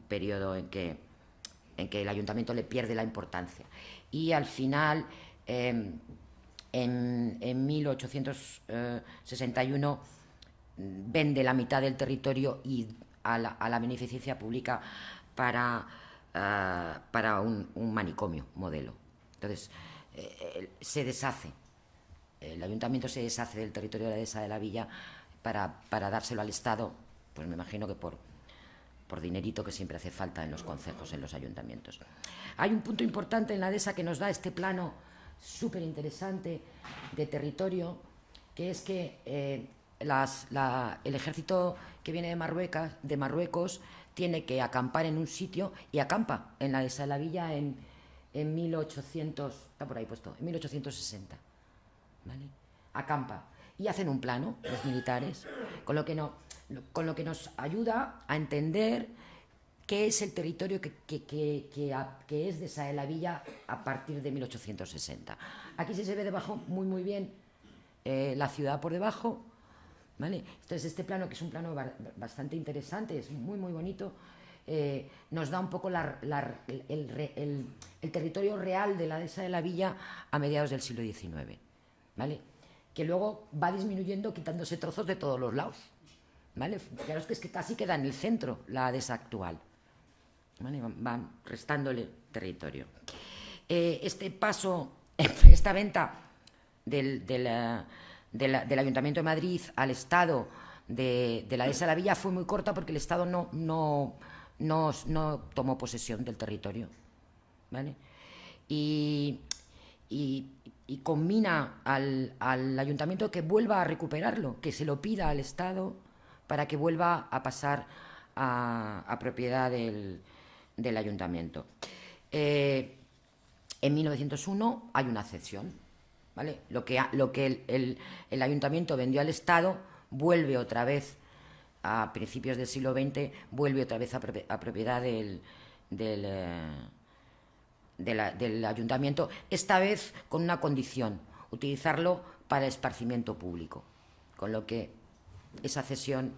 periodo en que el ayuntamiento le pierde la importancia. Y al final, en 1861, vende la mitad del territorio y a la beneficencia pública para un manicomio modelo. Entonces, se deshace, el ayuntamiento se deshace del territorio de la dehesa de la Villa para dárselo al Estado, pues me imagino que por dinerito que siempre hace falta en los concejos, en los ayuntamientos. Hay un punto importante en la dehesa que nos da este plano súper interesante de territorio, que es que el ejército que viene de Marruecos tiene que acampar en un sitio, y acampa en la dehesa de la Villa en 1800, está por ahí puesto, en 1860, ¿vale? Acampa y hacen un plano los militares, con lo que nos ayuda a entender qué es el territorio que es dehesa de la Villa a partir de 1860. Aquí se ve debajo muy bien la ciudad por debajo, ¿vale? Entonces este plano, que es un plano bastante interesante, es muy bonito, nos da un poco el territorio real de la dehesa de la Villa a mediados del siglo XIX, ¿vale? Que luego va disminuyendo, quitándose trozos de todos los lados, ¿vale? Claro, es que casi queda en el centro la dehesa actual, ¿vale? Van restándole territorio. Este paso esta venta del Ayuntamiento de Madrid al Estado de la Dehesa de la Villa fue muy corta porque el Estado no tomó posesión del territorio, ¿vale? Y conmina al Ayuntamiento que vuelva a recuperarlo, que se lo pida al Estado para que vuelva a pasar a propiedad del Ayuntamiento. En 1901 hay una cesión, ¿vale? Lo que el Ayuntamiento vendió al Estado vuelve otra vez, a principios del siglo XX, vuelve otra vez a propiedad del Ayuntamiento, esta vez con una condición: utilizarlo para esparcimiento público, con lo que esa cesión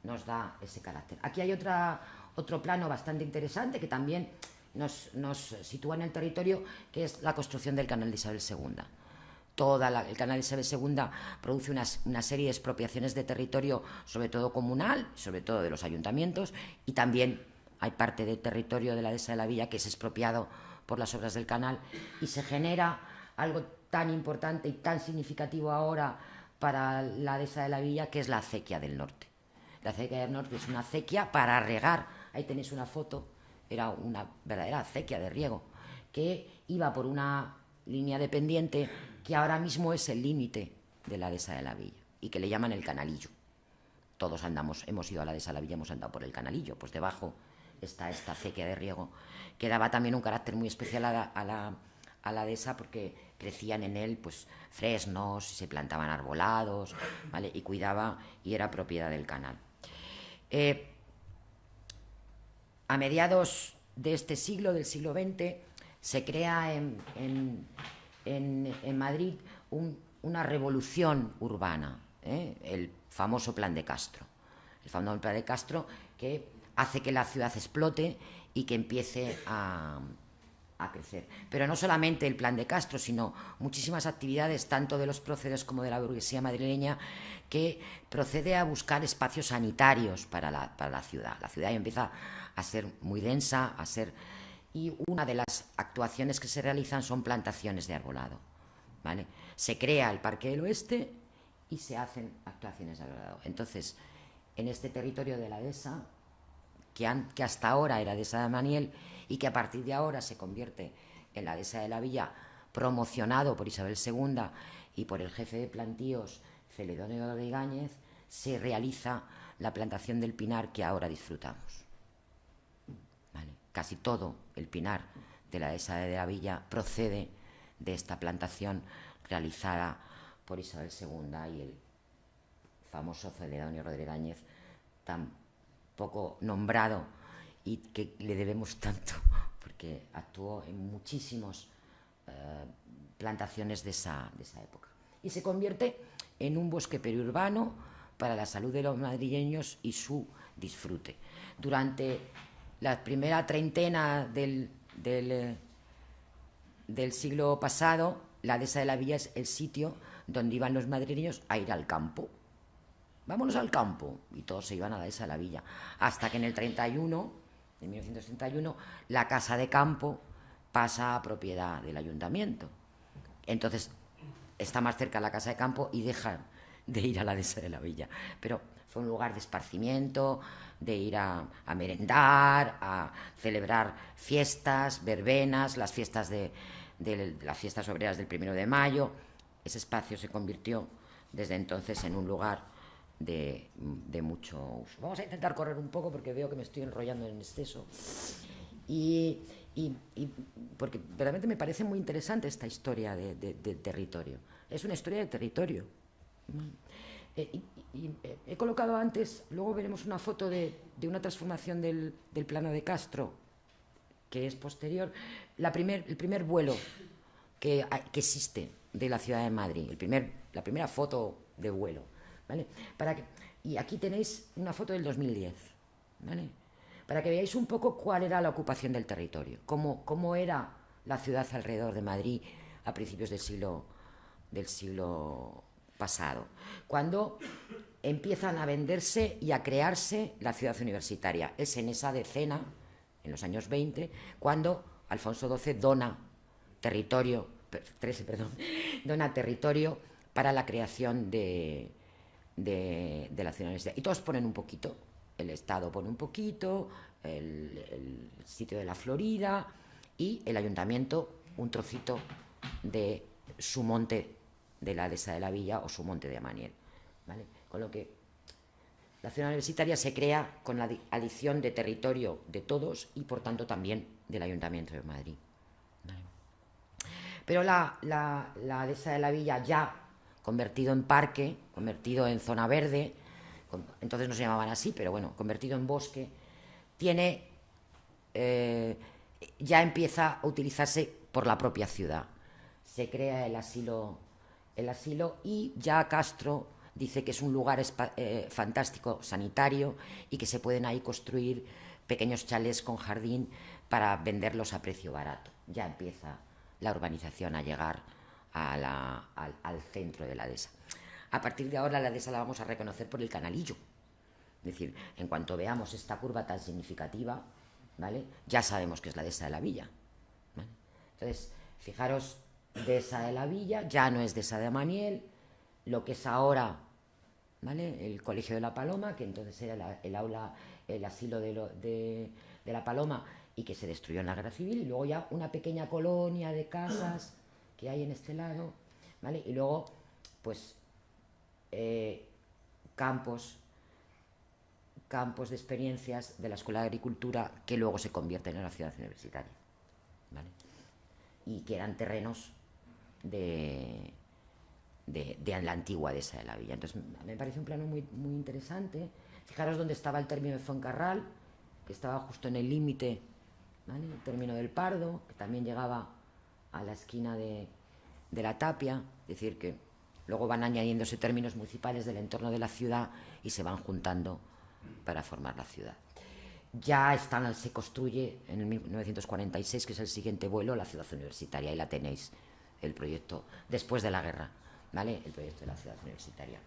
nos da ese carácter. Aquí hay otro plano bastante interesante que también nos sitúa en el territorio, que es la construcción del canal de Isabel II. El canal de Isabel II produce una serie de expropiaciones de territorio, sobre todo comunal, sobre todo de los ayuntamientos, y también hay parte del territorio de la Dehesa de la Villa que es expropiado por las obras del canal, y se genera algo tan importante y tan significativo ahora para la Dehesa de la Villa, que es la acequia del norte. La acequia del norte es una acequia para regar. Ahí tenéis una foto. Era una verdadera acequia de riego que iba por una línea de pendiente que ahora mismo es el límite de la Dehesa de la Villa y que le llaman el Canalillo. Todos hemos ido a la Dehesa de la Villa, hemos andado por el Canalillo. Pues debajo está esta acequia de riego que daba también un carácter muy especial a la Dehesa, porque crecían en él pues fresnos, se plantaban arbolados, ¿vale? Y cuidaba y era propiedad del canal. A mediados de este siglo, del siglo XX, se crea en Madrid una revolución urbana, el famoso Plan de Castro. El famoso Plan de Castro, que hace que la ciudad explote y que empiece a crecer. Pero no solamente el Plan de Castro, sino muchísimas actividades, tanto de los próceres como de la burguesía madrileña, que procede a buscar espacios sanitarios para la ciudad. La ciudad empieza a ser muy densa, y una de las actuaciones que se realizan son plantaciones de arbolado, ¿vale? Se crea el Parque del Oeste y se hacen actuaciones de arbolado. Entonces, en este territorio de la Dehesa, que hasta ahora era Dehesa de Maniel y que a partir de ahora se convierte en la Dehesa de la Villa, promocionado por Isabel II y por el jefe de plantíos Celedonio Rodríguez, se realiza la plantación del pinar que ahora disfrutamos. ¿Vale? Casi todo el pinar de la Dehesa de la Villa procede de esta plantación realizada por Isabel II y el famoso Celedonio Rodríguez, tan poco nombrado y que le debemos tanto, porque actuó en muchísimas plantaciones de esa época. Y se convierte en un bosque periurbano para la salud de los madrileños y su disfrute. Durante la primera treintena del siglo pasado, la Dehesa de la Villa es el sitio donde iban los madrileños a ir al campo. Vámonos al campo. Y todos se iban a la Dehesa de la Villa. Hasta que en el 1931, la casa de campo pasa a propiedad del ayuntamiento. Entonces, está más cerca la casa de campo y dejan de ir a la Dehesa de la Villa. Pero fue un lugar de esparcimiento, de ir a merendar, a celebrar fiestas, verbenas, las fiestas las fiestas obreras del 1 de mayo. Ese espacio se convirtió desde entonces en un lugar de mucho uso. Vamos a intentar correr un poco porque veo que me estoy enrollando en exceso. Y porque verdaderamente me parece muy interesante esta historia de territorio. Es una historia de territorio. He colocado antes, luego veremos una foto de una transformación del plano de Castro, que es posterior. El primer vuelo que existe de la ciudad de Madrid, la primera foto de vuelo, ¿vale? Y aquí tenéis una foto del 2010, ¿vale? Para que veáis un poco cuál era la ocupación del territorio, cómo era la ciudad alrededor de Madrid a principios del siglo pasado, cuando empiezan a venderse y a crearse la ciudad universitaria. Es en esa decena, en los años 20, cuando Alfonso XII dona territorio 13, perdón, dona territorio para la creación de la ciudad universitaria. Y todos ponen un poquito, el Estado pone un poquito, el sitio de la Florida y el ayuntamiento un trocito de su monte de la dehesa de la Villa o su monte de Amaniel, ¿vale? Con lo que la ciudad universitaria se crea con la adición de territorio de todos y por tanto también del Ayuntamiento de Madrid, ¿vale? Pero la dehesa de la Villa, ya convertido en parque, convertido en zona verde, entonces no se llamaban así, pero bueno, convertido en bosque, tiene, ya empieza a utilizarse por la propia ciudad. Se crea el asilo y ya Castro dice que es un lugar fantástico sanitario y que se pueden ahí construir pequeños chalés con jardín para venderlos a precio barato. Ya empieza la urbanización a llegar al centro de la dehesa. A partir de ahora la dehesa la vamos a reconocer por el canalillo. Es decir, en cuanto veamos esta curva tan significativa, ¿vale?, ya sabemos que es la dehesa de la Villa, ¿vale? Entonces, fijaros, dehesa de la Villa, ya no es dehesa de Amaniel, lo que es ahora, ¿vale?, el Colegio de la Paloma, que entonces era el aula, el asilo de la Paloma, y que se destruyó en la Guerra Civil, y luego ya una pequeña colonia de casas que hay en este lado, ¿vale? Y luego, pues, campos de experiencias de la Escuela de Agricultura que luego se convierten en la ciudad universitaria, ¿vale? Y que eran terrenos de la antigua dehesa de la Villa. Entonces me parece un plano muy, muy interesante. Fijaros dónde estaba el término de Fuencarral, que estaba justo en el límite, ¿vale?, el término del Pardo, que también llegaba a la esquina de la Tapia. Es decir, que luego van añadiéndose términos municipales del entorno de la ciudad y se van juntando para formar la ciudad. Ya se construye en el 1946, que es el siguiente vuelo, la ciudad universitaria. Ahí la tenéis, el proyecto después de la guerra, ¿vale?, el proyecto de la ciudad universitaria.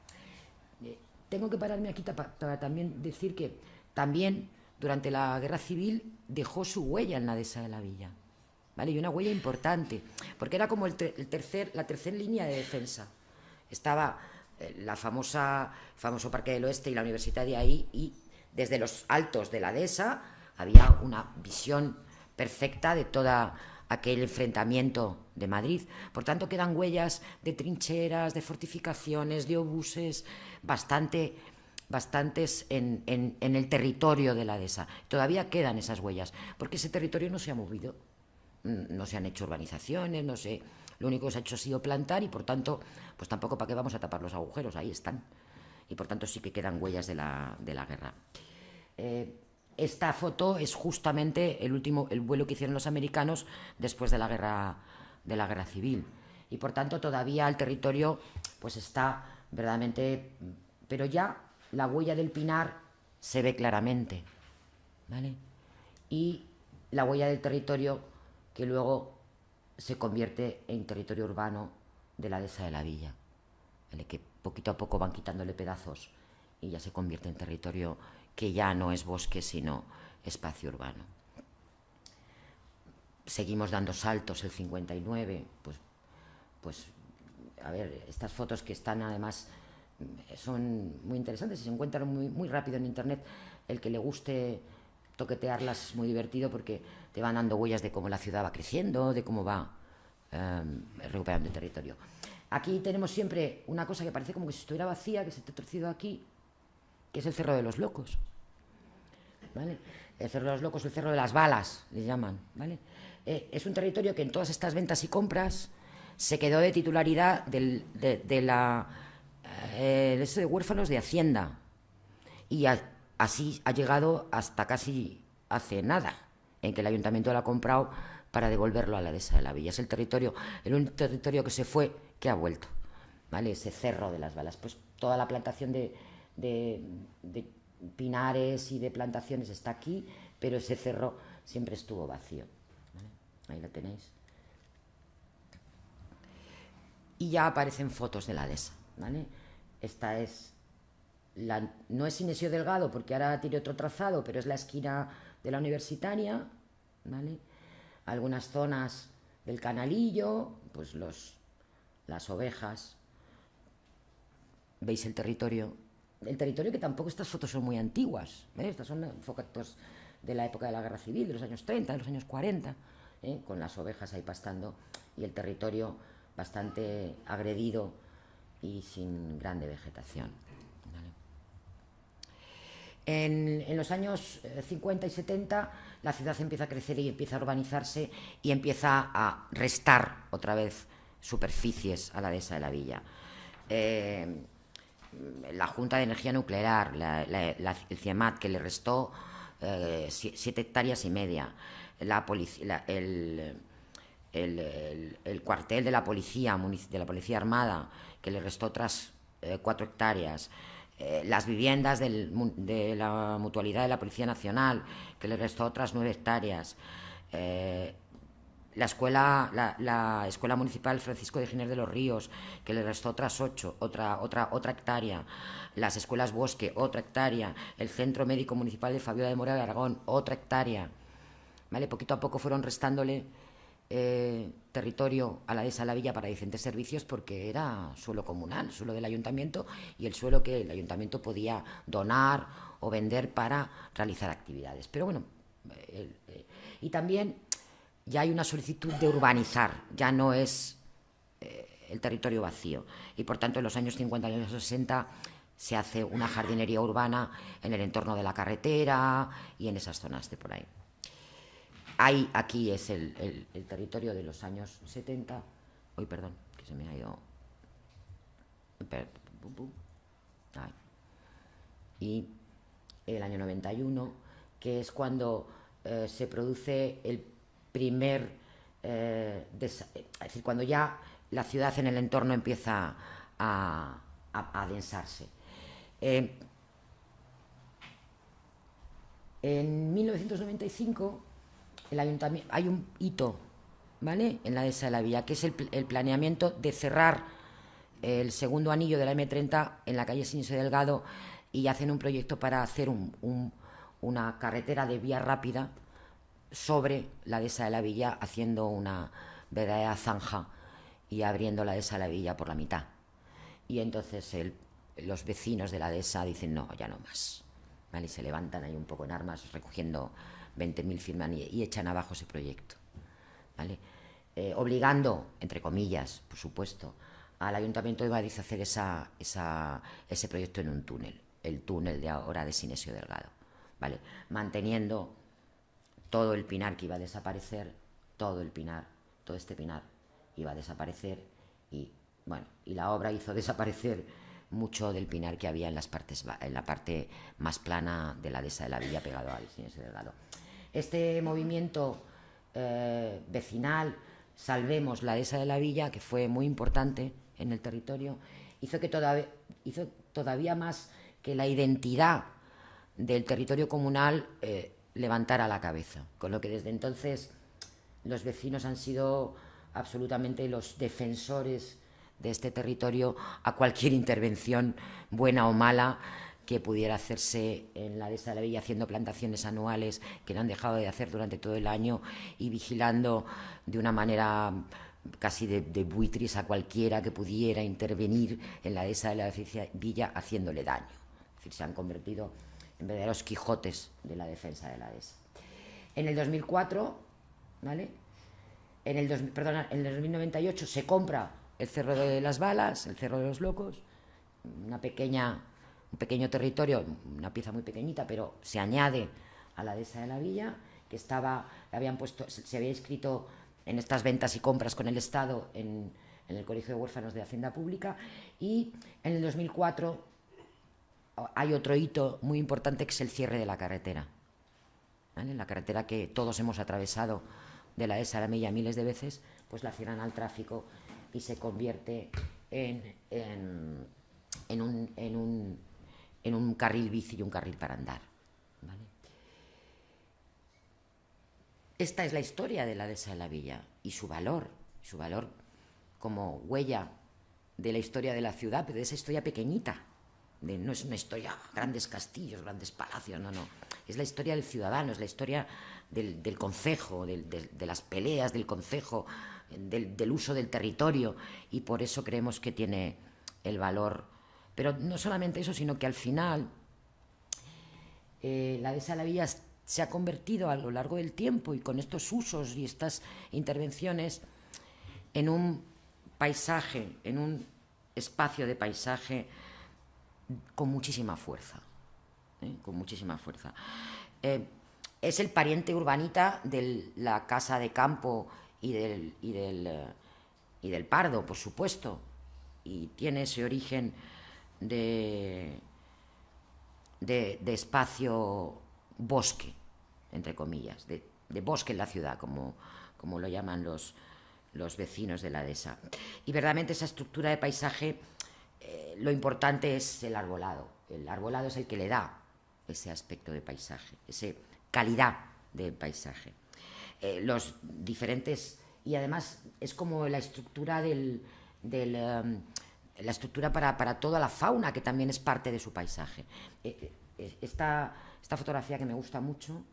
Tengo que pararme aquí para también decir que también durante la Guerra Civil dejó su huella en la dehesa de la Villa, ¿vale? Y una huella importante, porque era como la tercera línea de defensa. Estaba famoso Parque del Oeste y la Universitaria ahí, y desde los altos de la dehesa había una visión perfecta de todo aquel enfrentamiento de Madrid. Por tanto, quedan huellas de trincheras, de fortificaciones, de obuses, bastantes en el territorio de la dehesa. Todavía quedan esas huellas, porque ese territorio no se ha movido, no se han hecho urbanizaciones, no sé. Lo único que se ha hecho ha sido plantar y, por tanto, pues tampoco para qué vamos a tapar los agujeros, ahí están. Y, por tanto, sí que quedan huellas de la guerra. Esta foto es justamente el vuelo que hicieron los americanos después de la guerra civil. Y, por tanto, todavía el territorio pues está verdaderamente... Pero ya la huella del pinar se ve claramente, ¿vale? Y la huella del territorio que luego se convierte en territorio urbano de la dehesa de la Villa, ¿vale?, que poquito a poco van quitándole pedazos y ya se convierte en territorio que ya no es bosque, sino espacio urbano. Seguimos dando saltos. El 59, pues a ver, estas fotos que están además son muy interesantes y se encuentran muy, muy rápido en internet. El que le guste toquetearlas es muy divertido porque te van dando huellas de cómo la ciudad va creciendo, de cómo va recuperando el territorio. Aquí tenemos siempre una cosa que parece como que si estuviera vacía, que se te ha torcido aquí, que es el Cerro de los Locos, ¿vale? El Cerro de los Locos, el Cerro de las Balas, le llaman, ¿vale? Es un territorio que en todas estas ventas y compras se quedó de titularidad de huérfanos de Hacienda, y así ha llegado hasta casi hace nada, en que el ayuntamiento lo ha comprado para devolverlo a la dehesa de la Villa. Es el único territorio que se fue, que ha vuelto, ¿vale? Ese Cerro de las Balas. Pues toda la plantación de pinares y de plantaciones está aquí, pero ese cerro siempre estuvo vacío, ¿vale? Ahí la tenéis. Y ya aparecen fotos de la dehesa, ¿vale? Esta es no es Inesio Delgado, porque ahora tiene otro trazado, pero es la esquina de la Universitaria, ¿vale? Algunas zonas del Canalillo, pues las ovejas. ¿Veis el territorio? El territorio que tampoco estas fotos son muy antiguas, ¿eh? Estas son fotos de la época de la Guerra Civil, de los años 30, de los años 40, con las ovejas ahí pastando y el territorio bastante agredido y sin grande vegetación. ¿Vale? En los años 50 y 70 la ciudad empieza a crecer y empieza a urbanizarse y empieza a restar otra vez superficies a la dehesa de la villa. La Junta de Energía Nuclear, el CIEMAT, que le restó 7,5 hectáreas, la policía, el cuartel de la policía armada, que le restó otras 4 hectáreas, las viviendas de la Mutualidad de la Policía Nacional, que le restó otras 9 hectáreas, la escuela municipal Francisco de Giner de los Ríos, que le restó otras 8, otra hectárea, las escuelas Bosque, otra hectárea, el Centro Médico Municipal de Fabiola de Mora de Aragón, otra hectárea. ¿Vale? Poquito a poco fueron restándole territorio a la dehesa de la villa para diferentes servicios, porque era suelo comunal, suelo del ayuntamiento, y el suelo que el ayuntamiento podía donar o vender para realizar actividades. Pero bueno, y también ya hay una solicitud de urbanizar, ya no es el territorio vacío. Y por tanto, en los años 50 y años 60 se hace una jardinería urbana en el entorno de la carretera y en esas zonas de por ahí. Aquí es el territorio de los años 70. Uy, perdón, que se me ha ido. Y el año 91, que es cuando se produce el primer, es decir, cuando ya la ciudad en el entorno empieza a densarse. En 1995 el ayuntamiento, hay un hito, ¿vale?, en la dehesa de la villa, que es el planeamiento de cerrar el segundo anillo de la M30 en la calle Sinesio Delgado, y hacen un proyecto para hacer una carretera de vía rápida sobre la dehesa de la villa, haciendo una verdadera zanja y abriendo la dehesa de la villa por la mitad. Y entonces los vecinos de la dehesa dicen no, ya no más, ¿vale? Y se levantan ahí un poco en armas, recogiendo 20.000 firmas y echan abajo ese proyecto, ¿vale? Obligando, entre comillas, por supuesto, al Ayuntamiento de Madrid a hacer ese proyecto en un túnel, el túnel de ahora de Sinesio Delgado, ¿vale? Manteniendo todo el pinar que iba a desaparecer, todo este pinar iba a desaparecer, y bueno, y la obra hizo desaparecer mucho del pinar que había en la parte más plana de la dehesa de la villa, pegado al Sinesio Delgado. Este movimiento vecinal, Salvemos la dehesa de la villa, que fue muy importante en el territorio, hizo todavía más que la identidad del territorio comunal levantara la cabeza, con lo que desde entonces los vecinos han sido absolutamente los defensores de este territorio a cualquier intervención, buena o mala, que pudiera hacerse en la dehesa de la villa, haciendo plantaciones anuales que no han dejado de hacer durante todo el año, y vigilando de una manera casi de buitris a cualquiera que pudiera intervenir en la dehesa de la villa, haciéndole daño. Es decir, se han convertido en verdaderos Quijotes de la defensa de la dehesa. En el 2004, ¿vale?, en el 2098 se compra el Cerro de las Balas, el Cerro de los Locos, un pequeño territorio, una pieza muy pequeñita, pero se añade a la dehesa de la villa, que se había inscrito en estas ventas y compras con el Estado en el Colegio de Huérfanos de Hacienda Pública. Y en el 2004 hay otro hito muy importante, que es el cierre de la carretera, ¿vale? La carretera que todos hemos atravesado de la dehesa de la villa miles de veces, pues la cierran al tráfico y se convierte en un carril bici y un carril para andar, ¿vale? Esta es la historia de la dehesa de la villa y su valor como huella de la historia de la ciudad, pero de esa historia pequeñita. No es una historia, grandes castillos, grandes palacios, no. Es la historia del ciudadano, es la historia del concejo, de las peleas del concejo del uso del territorio, y por eso creemos que tiene el valor. Pero no solamente eso, sino que al final la dehesa de la Villa se ha convertido a lo largo del tiempo y con estos usos y estas intervenciones en un paisaje, en un espacio de paisaje con muchísima fuerza, con muchísima fuerza. Es el pariente urbanita de la casa de campo y del pardo, por supuesto, y tiene ese origen de espacio bosque, entre comillas, de bosque en la ciudad, como lo llaman los vecinos de la dehesa. Y verdaderamente esa estructura de paisaje, lo importante es el arbolado. El arbolado es el que le da ese aspecto de paisaje, esa calidad de paisaje. Los diferentes... Y además es como la estructura la estructura para toda la fauna, que también es parte de su paisaje. Esta fotografía que me gusta mucho,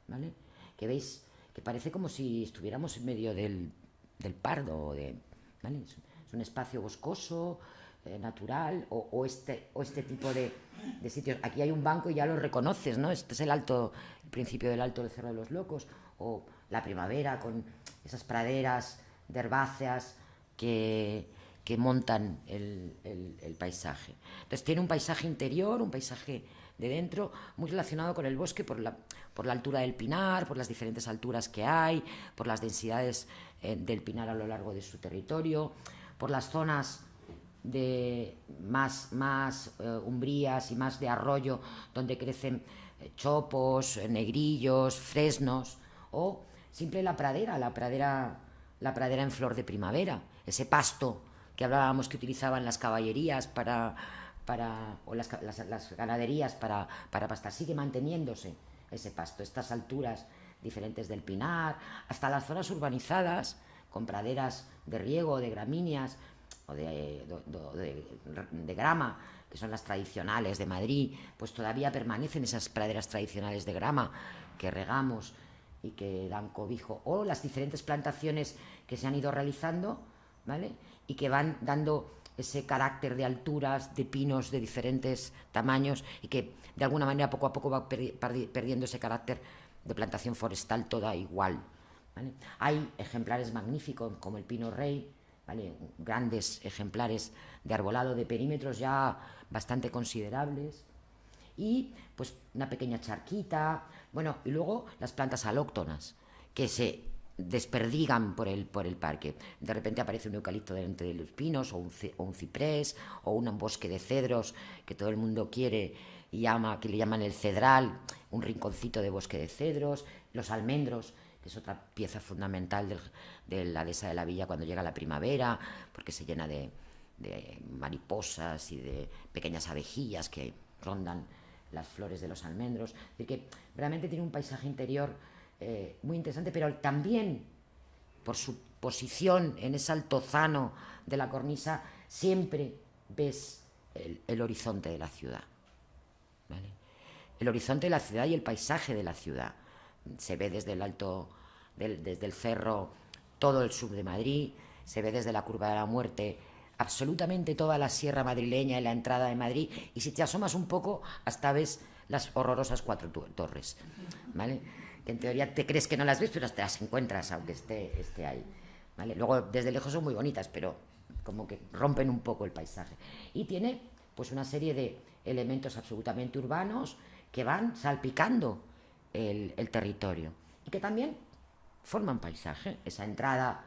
¿vale? Que veis que parece como si estuviéramos en medio del pardo, ¿vale? Es un espacio boscoso, natural, o este tipo de sitios. Aquí hay un banco y ya lo reconoces, ¿no? Este es el principio del Alto del Cerro de los Locos, o la primavera con esas praderas de herbáceas que montan el paisaje. Entonces tiene un paisaje interior, un paisaje de dentro, muy relacionado con el bosque por la altura del pinar, por las diferentes alturas que hay, por las densidades del pinar a lo largo de su territorio, por las zonas de más umbrías y más de arroyo, donde crecen chopos, negrillos, fresnos, o simple la pradera en flor de primavera, ese pasto que hablábamos que utilizaban las caballerías o las ganaderías para pastar. Sigue manteniéndose ese pasto, estas alturas diferentes del pinar, hasta las zonas urbanizadas con praderas de riego, de gramíneas o de grama, que son las tradicionales de Madrid, pues todavía permanecen esas praderas tradicionales de grama que regamos y que dan cobijo, o las diferentes plantaciones que se han ido realizando, ¿vale? Y que van dando ese carácter de alturas, de pinos de diferentes tamaños, y que de alguna manera poco a poco va perdiendo ese carácter de plantación forestal toda igual, ¿vale? Hay ejemplares magníficos como el pino rey, ¿vale? Grandes ejemplares de arbolado de perímetros ya bastante considerables, y pues una pequeña charquita, bueno, y luego las plantas alóctonas que se desperdigan por el parque. De repente aparece un eucalipto delante de los pinos, o un ciprés, o un bosque de cedros que todo el mundo quiere y que le llaman el cedral, un rinconcito de bosque de cedros, los almendros, que es otra pieza fundamental de la dehesa de la Villa cuando llega la primavera, porque se llena de mariposas y de pequeñas abejillas que rondan las flores de los almendros. Es decir, que realmente tiene un paisaje interior muy interesante, pero también por su posición en ese altozano de la cornisa siempre ves el horizonte de la ciudad, ¿vale? El horizonte de la ciudad y el paisaje de la ciudad. Se ve desde desde el cerro todo el sur de Madrid, se ve desde la Curva de la Muerte absolutamente toda la sierra madrileña y la entrada de Madrid, y si te asomas un poco hasta ves las horrorosas Cuatro Torres, ¿vale? Que en teoría te crees que no las ves, pero te las encuentras aunque esté ahí, ¿vale? Luego desde lejos son muy bonitas, pero como que rompen un poco el paisaje. Y tiene pues una serie de elementos absolutamente urbanos que van salpicando el territorio y que también forman paisaje. Esa entrada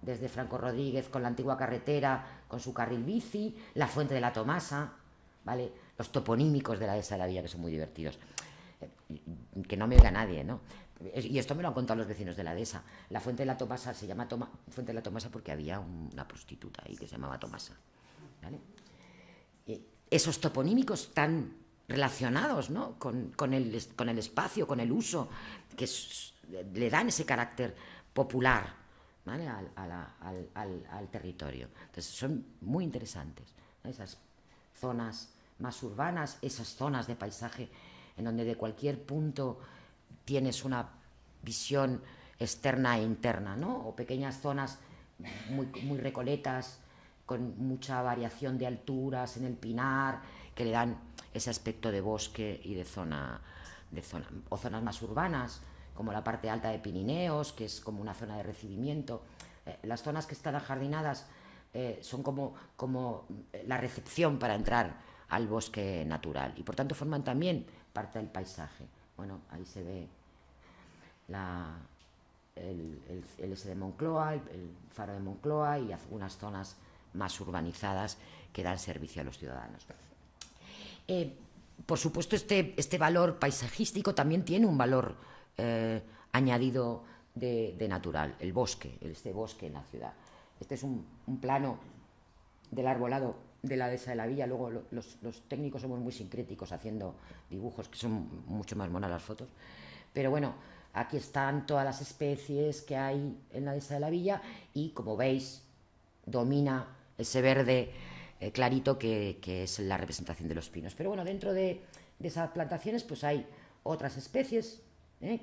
desde Franco Rodríguez con la antigua carretera, con su carril bici, la Fuente de la Tomasa, ¿vale? Los toponímicos de la dehesa de la Villa, que son muy divertidos. Que no me oiga nadie, ¿no? Y esto me lo han contado los vecinos de la dehesa. La Fuente de la Tomasa se llama Fuente de la Tomasa porque había una prostituta ahí que se llamaba Tomasa, ¿vale? Esos toponímicos tan relacionados, ¿no? con el espacio, con el uso, que le dan ese carácter popular, ¿vale? al territorio. Entonces son muy interesantes, ¿no? Esas zonas más urbanas, esas zonas de paisaje en donde de cualquier punto tienes una visión externa e interna, ¿no? O pequeñas zonas muy recoletas, con mucha variación de alturas en el pinar, que le dan ese aspecto de bosque y de zona, o zonas más urbanas, como la parte alta de Pirineos, que es como una zona de recibimiento. Las zonas que están ajardinadas son como la recepción para entrar al bosque natural, y por tanto forman también parte del paisaje. Bueno, ahí se ve el S de Moncloa, el faro de Moncloa, y algunas zonas más urbanizadas que dan servicio a los ciudadanos. Por supuesto, este valor paisajístico también tiene un valor añadido de natural, el bosque, este bosque en la ciudad. Este es un plano del arbolado de la dehesa de la Villa. Luego los técnicos somos muy sincréticos haciendo dibujos, que son mucho más monas las fotos. Pero bueno, aquí están todas las especies que hay en la dehesa de la Villa, y como veis, domina ese verde clarito que es la representación de los pinos. Pero bueno, dentro de esas plantaciones pues hay otras especies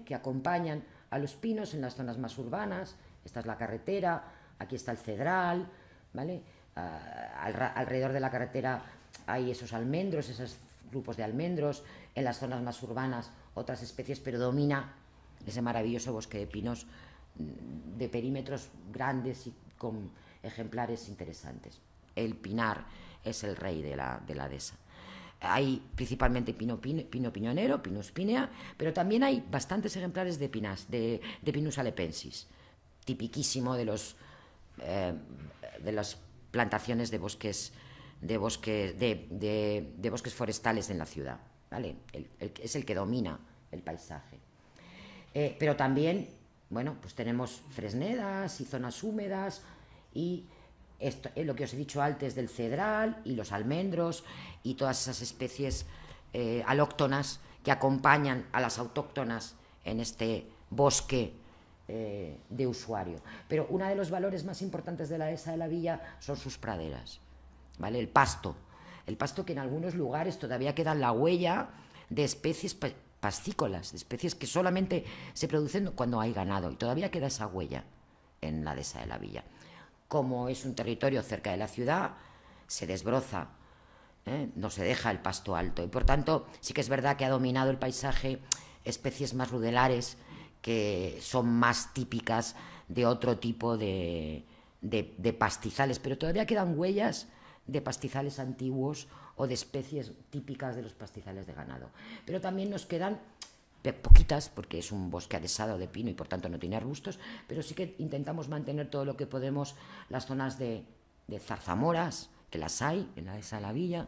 que acompañan a los pinos en las zonas más urbanas. Esta es la carretera, aquí está el cedral, ¿vale? Alrededor de la carretera hay esos almendros, esos grupos de almendros. En las zonas más urbanas otras especies, pero domina ese maravilloso bosque de pinos de perímetros grandes y con ejemplares interesantes. El pinar es el rey de la dehesa. Hay principalmente pino piñonero, Pinus pinea, pero también hay bastantes ejemplares de Pinus alepensis, tipiquísimo de las plantaciones de bosques forestales en la ciudad, ¿vale? Es el que domina el paisaje. Pero también, bueno, pues tenemos fresnedas y zonas húmedas, y esto, lo que os he dicho antes del cedral y los almendros y todas esas especies alóctonas que acompañan a las autóctonas en este bosque de usuario. Pero uno de los valores más importantes de la dehesa de la Villa son sus praderas, ¿vale? El pasto que en algunos lugares todavía queda la huella de especies pascícolas, de especies que solamente se producen cuando hay ganado, y todavía queda esa huella en la dehesa de la Villa. Como es un territorio cerca de la ciudad, se desbroza, no se deja el pasto alto, y por tanto sí que es verdad que ha dominado el paisaje especies más rudelares, que son más típicas de otro tipo de pastizales, pero todavía quedan huellas de pastizales antiguos o de especies típicas de los pastizales de ganado. Pero también nos quedan poquitas, porque es un bosque adhesado de pino y por tanto no tiene arbustos, pero sí que intentamos mantener todo lo que podemos las zonas de zarzamoras, que las hay en la dehesa de la Villa,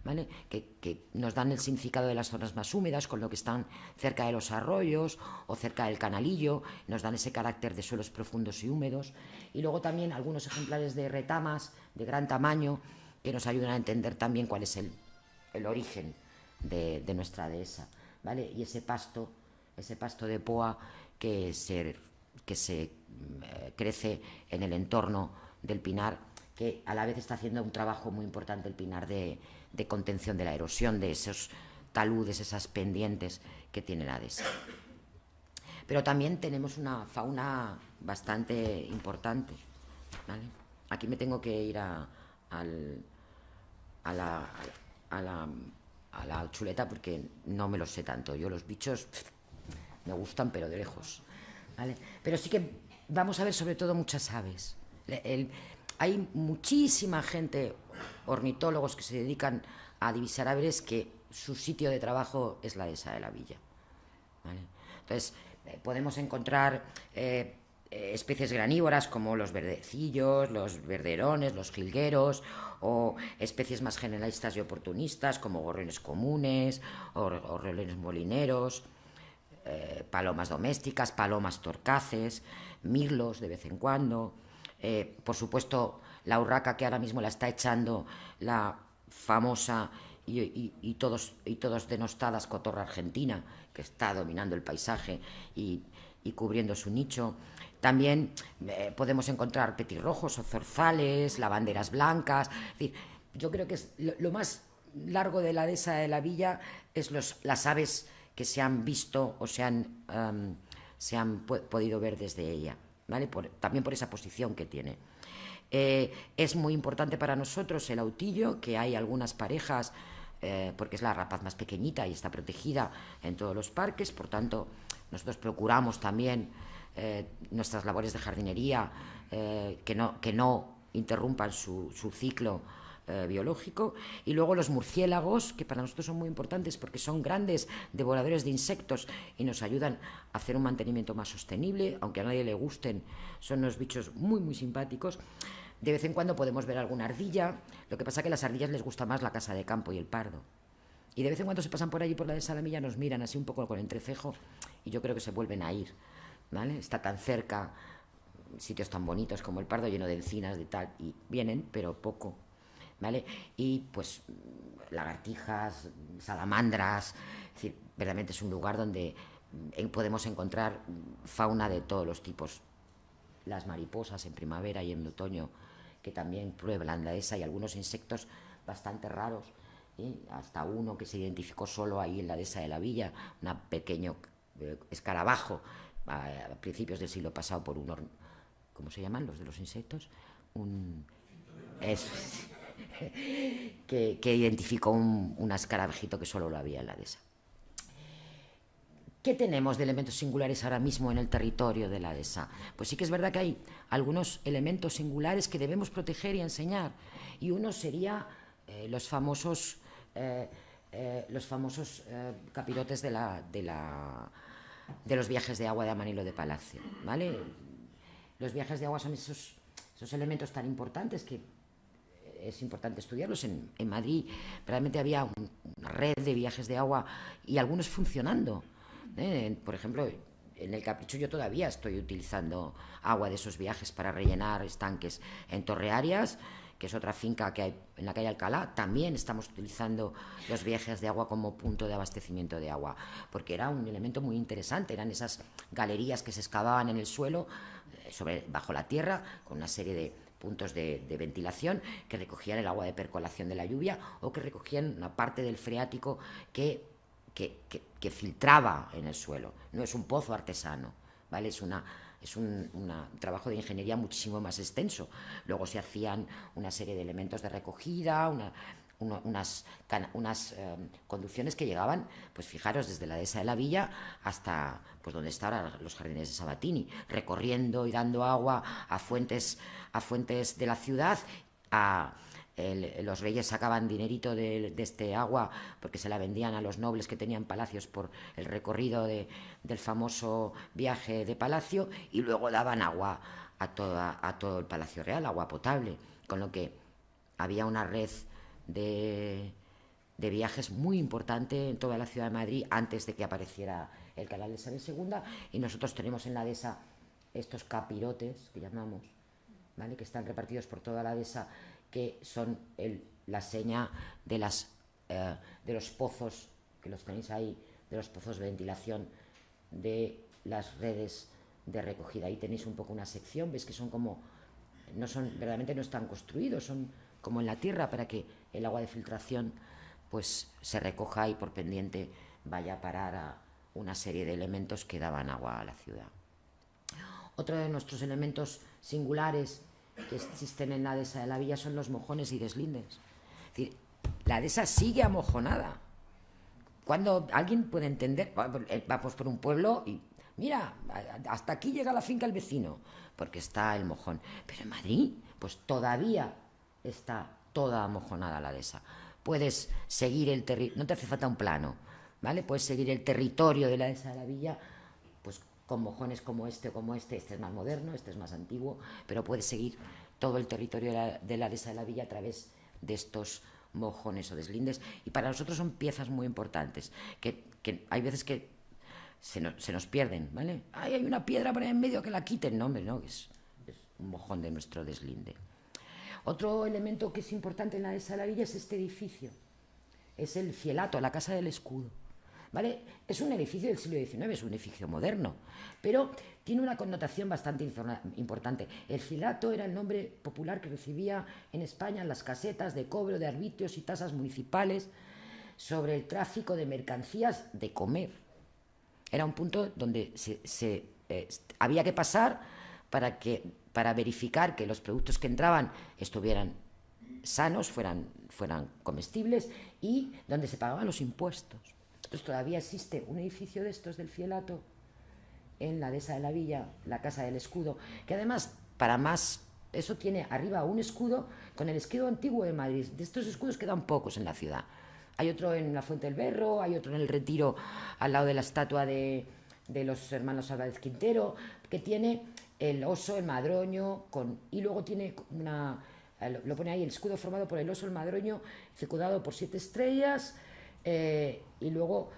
¿vale? Que nos dan el significado de las zonas más húmedas, con lo que están cerca de los arroyos o cerca del canalillo, nos dan ese carácter de suelos profundos y húmedos. Y luego también algunos ejemplares de retamas de gran tamaño que nos ayudan a entender también cuál es el origen de nuestra dehesa, ¿vale? Y ese pasto de poa que se crece en el entorno del pinar, que a la vez está haciendo un trabajo muy importante el pinar de contención de la erosión, de esos taludes, esas pendientes que tiene la dehesa. Pero también tenemos una fauna bastante importante, ¿vale? Aquí me tengo que ir a la chuleta porque no me lo sé tanto. Yo los bichos me gustan, pero de lejos, ¿vale? Pero sí que vamos a ver sobre todo muchas aves. Hay muchísima gente, ornitólogos, que se dedican a divisar aves, que su sitio de trabajo es la dehesa de la Villa, ¿vale? Entonces, podemos encontrar especies granívoras como los verdecillos, los verderones, los jilgueros, o especies más generalistas y oportunistas como gorriones comunes o gorriones molineros, palomas domésticas, palomas torcaces, mirlos de vez en cuando. Por supuesto, la urraca, que ahora mismo la está echando la famosa y todos denostadas cotorra argentina, que está dominando el paisaje y cubriendo su nicho. También podemos encontrar petirrojos o zorzales, lavanderas blancas. Es decir, yo creo que es lo más largo de la dehesa de la Villa es las aves que se han visto o se han podido ver desde ella, ¿vale? También por esa posición que tiene. Es muy importante para nosotros el autillo, que hay algunas parejas, porque es la rapaz más pequeñita y está protegida en todos los parques, por tanto nosotros procuramos también nuestras labores de jardinería que no interrumpan su ciclo biológico. Y luego los murciélagos, que para nosotros son muy importantes porque son grandes devoradores de insectos y nos ayudan a hacer un mantenimiento más sostenible, aunque a nadie le gusten, son unos bichos muy muy simpáticos. De vez en cuando podemos ver alguna ardilla, lo que pasa que a las ardillas les gusta más la casa de campo y el pardo. Y de vez en cuando se pasan por allí por la de Salamilla, nos miran así un poco con entrecejo y yo creo que se vuelven a ir, ¿vale? Está tan cerca, sitios tan bonitos como el Pardo, lleno de encinas, de tal, y vienen, pero poco, ¿vale? Y pues lagartijas, salamandras, es decir, verdaderamente es un lugar donde podemos encontrar fauna de todos los tipos. Las mariposas en primavera y en otoño, que también prueban la dehesa, y algunos insectos bastante raros, hasta uno que se identificó solo ahí en la dehesa de la Villa, un pequeño escarabajo a principios del siglo pasado por un ¿cómo se llaman los de los insectos? Que identificó un escarabajito que solo lo había en la dehesa. ¿Qué tenemos de elementos singulares ahora mismo en el territorio de la dehesa? Pues sí que es verdad que hay algunos elementos singulares que debemos proteger y enseñar, y uno sería los famosos capirotes de los viajes de agua de Amanilo de Palacio, ¿vale? Los viajes de agua son esos elementos tan importantes que es importante estudiarlos. En Madrid realmente había una red de viajes de agua y algunos funcionando. Por ejemplo, en el Capricho yo todavía estoy utilizando agua de esos viajes para rellenar estanques. En Torrearias, que es otra finca que hay en la calle Alcalá, también estamos utilizando los viajes de agua como punto de abastecimiento de agua, porque era un elemento muy interesante. Eran esas galerías que se excavaban en el suelo, bajo la tierra, con una serie de puntos de ventilación que recogían el agua de percolación de la lluvia, o que recogían una parte del freático que filtraba en el suelo. No es un pozo artesano, ¿vale? Es un trabajo de ingeniería muchísimo más extenso. Luego se hacían una serie de elementos de recogida, unas conducciones que llegaban, pues fijaros, desde la dehesa de la Villa hasta pues donde están ahora los jardines de Sabatini, recorriendo y dando agua a fuentes de la ciudad. Los reyes sacaban dinerito de este agua porque se la vendían a los nobles que tenían palacios por el recorrido del famoso viaje de palacio, y luego daban agua a todo el Palacio Real, agua potable, con lo que había una red de viajes muy importante en toda la ciudad de Madrid antes de que apareciera el canal de Isabel II. Y nosotros tenemos en la dehesa estos capirotes que llamamos, ¿vale?, que están repartidos por toda la dehesa, que son la seña de los pozos, que los tenéis ahí, de los pozos de ventilación de las redes de recogida. Ahí tenéis un poco una sección, veis que son como, verdaderamente no están construidos, son como en la tierra, para que el agua de filtración pues se recoja y por pendiente vaya a parar a una serie de elementos que daban agua a la ciudad. Otro de nuestros elementos singulares que existen en la dehesa de la Villa son los mojones y deslindes. Es decir, la dehesa sigue amojonada. Cuando alguien puede entender, vamos por un pueblo y mira, hasta aquí llega la finca del vecino, porque está el mojón. Pero en Madrid, pues todavía está toda amojonada la dehesa. Puedes seguir el territorio, no te hace falta un plano, ¿vale? Puedes seguir el territorio de la dehesa de la Villa, pues con mojones como este o como este es más moderno, este es más antiguo, pero puedes seguir todo el territorio de la dehesa de la Villa a través de estos mojones o deslindes, y para nosotros son piezas muy importantes, que hay veces que se nos pierden, ¿vale? Hay una piedra por ahí en medio, que la quiten. No, hombre, no, es un mojón de nuestro deslinde. Otro elemento que es importante en la dehesa de la Villa es este edificio, es el Fielato, la Casa del Escudo, ¿vale? Es un edificio del siglo XIX, es un edificio moderno, pero tiene una connotación bastante importante. El Fielato era el nombre popular que recibía en España las casetas de cobro de arbitrios y tasas municipales sobre el tráfico de mercancías de comer. Era un punto donde había que pasar para que para verificar que los productos que entraban estuvieran sanos, fueran comestibles, y donde se pagaban los impuestos. Entonces todavía existe un edificio de estos del Fielato en la dehesa de la Villa, la Casa del Escudo, que además, para más, eso tiene arriba un escudo con el escudo antiguo de Madrid. De estos escudos quedan pocos en la ciudad. Hay otro en la Fuente del Berro, hay otro en el Retiro, al lado de la estatua de los hermanos Álvarez Quintero, que tiene el oso, el madroño, y luego tiene lo pone ahí, el escudo formado por el oso, el madroño, circundado por 7 estrellas, y luego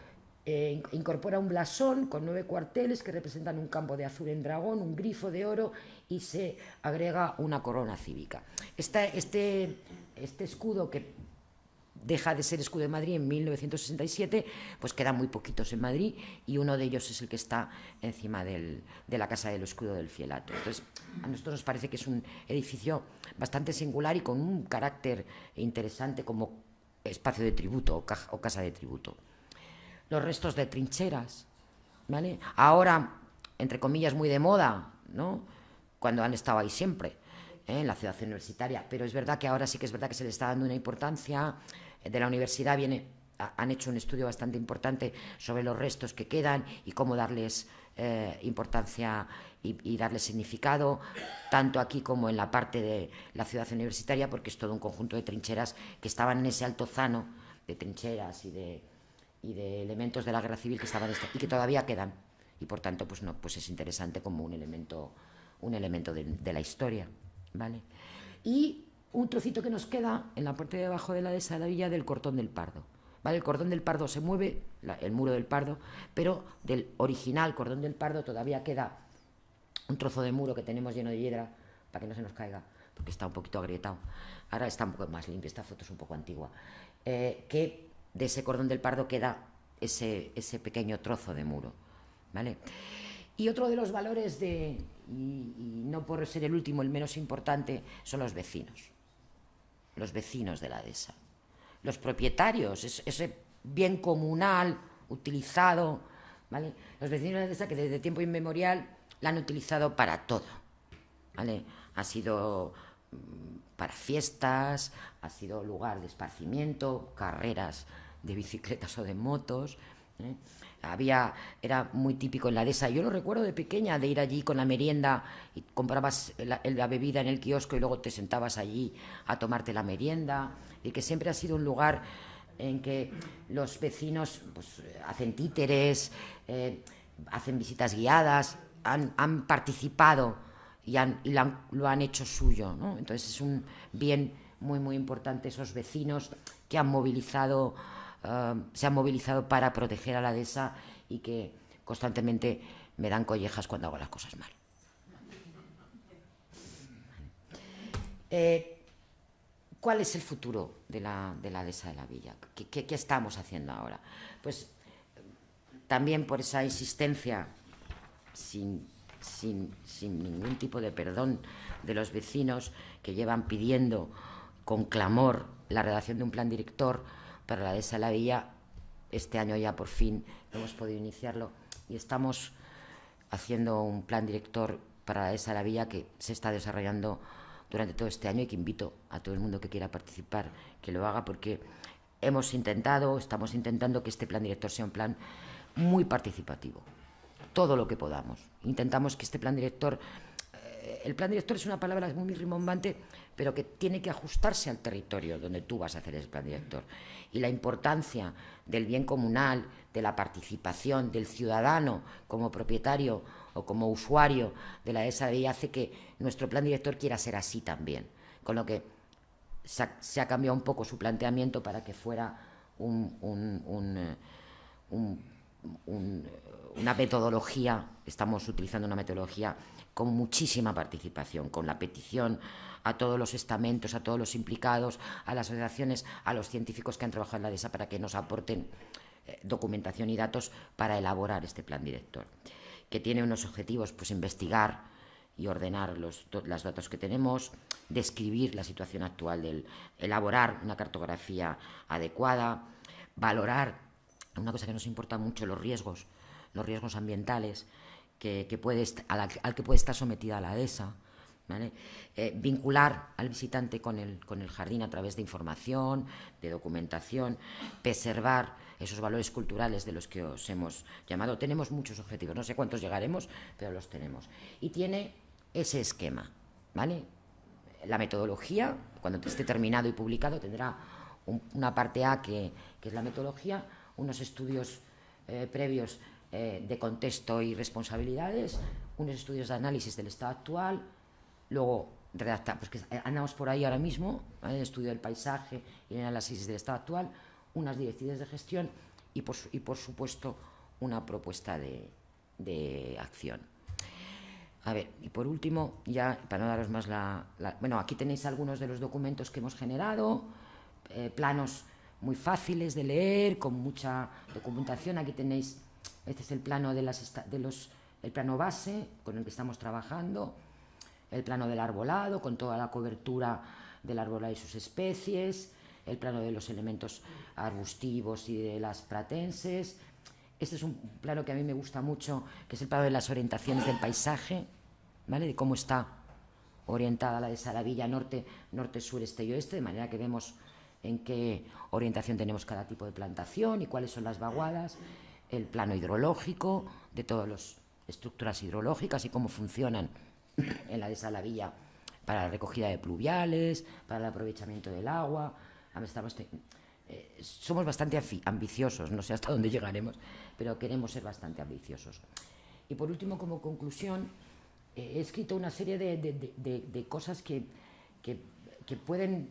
incorpora un blasón con 9 cuarteles que representan un campo de azul en dragón, un grifo de oro, y se agrega una corona cívica. Este escudo, que deja de ser escudo de Madrid en 1967, pues quedan muy poquitos en Madrid, y uno de ellos es el que está encima de la Casa del Escudo del Fielato. Entonces, a nosotros nos parece que es un edificio bastante singular y con un carácter interesante como espacio de tributo o casa de tributo. Los restos de trincheras, ¿vale? Ahora, entre comillas, muy de moda, ¿no? Cuando han estado ahí siempre, en la ciudad universitaria, pero es verdad que ahora sí que es verdad que se le está dando una importancia. De la universidad han hecho un estudio bastante importante sobre los restos que quedan y cómo darles importancia y darles significado, tanto aquí como en la parte de la ciudad universitaria, porque es todo un conjunto de trincheras que estaban en ese altozano de trincheras y de elementos de la guerra civil que estaban y que todavía quedan, y por tanto pues es interesante como un elemento de la historia, ¿vale? Y un trocito que nos queda en la parte de abajo de la dehesa de la Villa, del Cordón del Pardo, ¿vale? El Cordón del Pardo se mueve, el muro del Pardo, pero del original Cordón del Pardo todavía queda un trozo de muro que tenemos lleno de hiedra, para que no se nos caiga, porque está un poquito agrietado. Ahora está un poco más limpio, esta foto es un poco antigua. Que de ese Cordón del Pardo queda ese pequeño trozo de muro, ¿vale? Y otro de los valores y no por ser el último, el menos importante, son los vecinos de la dehesa, los propietarios, ese bien comunal utilizado, ¿vale? Los vecinos de la dehesa que desde tiempo inmemorial la han utilizado para todo, ¿vale? Ha sido para fiestas, ha sido lugar de esparcimiento, carreras de bicicletas o de motos, ¿eh? Era muy típico en la dehesa. Yo lo recuerdo de pequeña, de ir allí con la merienda y comprabas la bebida en el kiosco y luego te sentabas allí a tomarte la merienda, y que siempre ha sido un lugar en que los vecinos pues, hacen títeres, hacen visitas guiadas, han participado y lo han hecho suyo, ¿no? Entonces es un bien muy, muy importante, esos vecinos que se han movilizado para proteger a la dehesa y que constantemente me dan collejas cuando hago las cosas mal. ¿Cuál es el futuro de la dehesa de la Villa? ¿Qué estamos haciendo ahora? Pues también por esa insistencia sin ningún tipo de perdón de los vecinos, que llevan pidiendo con clamor la redacción de un plan director para la dehesa de la Villa. Este año ya por fin hemos podido iniciarlo y estamos haciendo un plan director para la dehesa de la Villa que se está desarrollando durante todo este año, y que invito a todo el mundo que quiera participar que lo haga, porque estamos intentando que este plan director sea un plan muy participativo, todo lo que podamos. Intentamos que este plan director, el plan director es una palabra muy rimbombante, pero que tiene que ajustarse al territorio donde tú vas a hacer ese plan director. Y la importancia del bien comunal, de la participación del ciudadano como propietario o como usuario de la dehesa de Villa hace que nuestro plan director quiera ser así también. Con lo que se ha cambiado un poco su planteamiento para que fuera una metodología. Estamos utilizando una metodología con muchísima participación, con la petición a todos los estamentos, a todos los implicados, a las asociaciones, a los científicos que han trabajado en la dehesa para que nos aporten documentación y datos para elaborar este plan director, que tiene unos objetivos, pues investigar y ordenar los datos que tenemos, describir la situación actual, elaborar una cartografía adecuada, valorar, una cosa que nos importa mucho, los riesgos ambientales al que puede estar sometida la dehesa, ¿vale? Vincular al visitante con el jardín a través de información, de documentación, preservar esos valores culturales de los que os hemos llamado. Tenemos muchos objetivos, no sé cuántos llegaremos, pero los tenemos. Y tiene ese esquema, ¿vale? La metodología, cuando esté terminado y publicado, tendrá una parte A que es la metodología, unos estudios previos de contexto y responsabilidades, unos estudios de análisis del estado actual, luego redactar, pues que andamos por ahí ahora mismo, ¿vale? El estudio del paisaje y el análisis del estado actual, unas directrices de gestión y por supuesto una propuesta de acción. A ver, y por último, ya para no daros más bueno, aquí tenéis algunos de los documentos que hemos generado, planos muy fáciles de leer, con mucha documentación. Aquí tenéis, este es el plano el plano base con el que estamos trabajando, el plano del arbolado, con toda la cobertura del arbolado y sus especies, el plano de los elementos arbustivos y de las pratenses. Este es un plano que a mí me gusta mucho, que es el plano de las orientaciones del paisaje, ¿vale? De cómo está orientada la dehesa de la Villa, norte, sur, este y oeste, de manera que vemos en qué orientación tenemos cada tipo de plantación y cuáles son las vaguadas, el plano hidrológico de todas las estructuras hidrológicas y cómo funcionan en la dehesa de la Villa para la recogida de pluviales, para el aprovechamiento del agua. Somos bastante ambiciosos, no sé hasta dónde llegaremos, pero queremos ser bastante ambiciosos. Y por último, como conclusión, he escrito una serie de cosas que pueden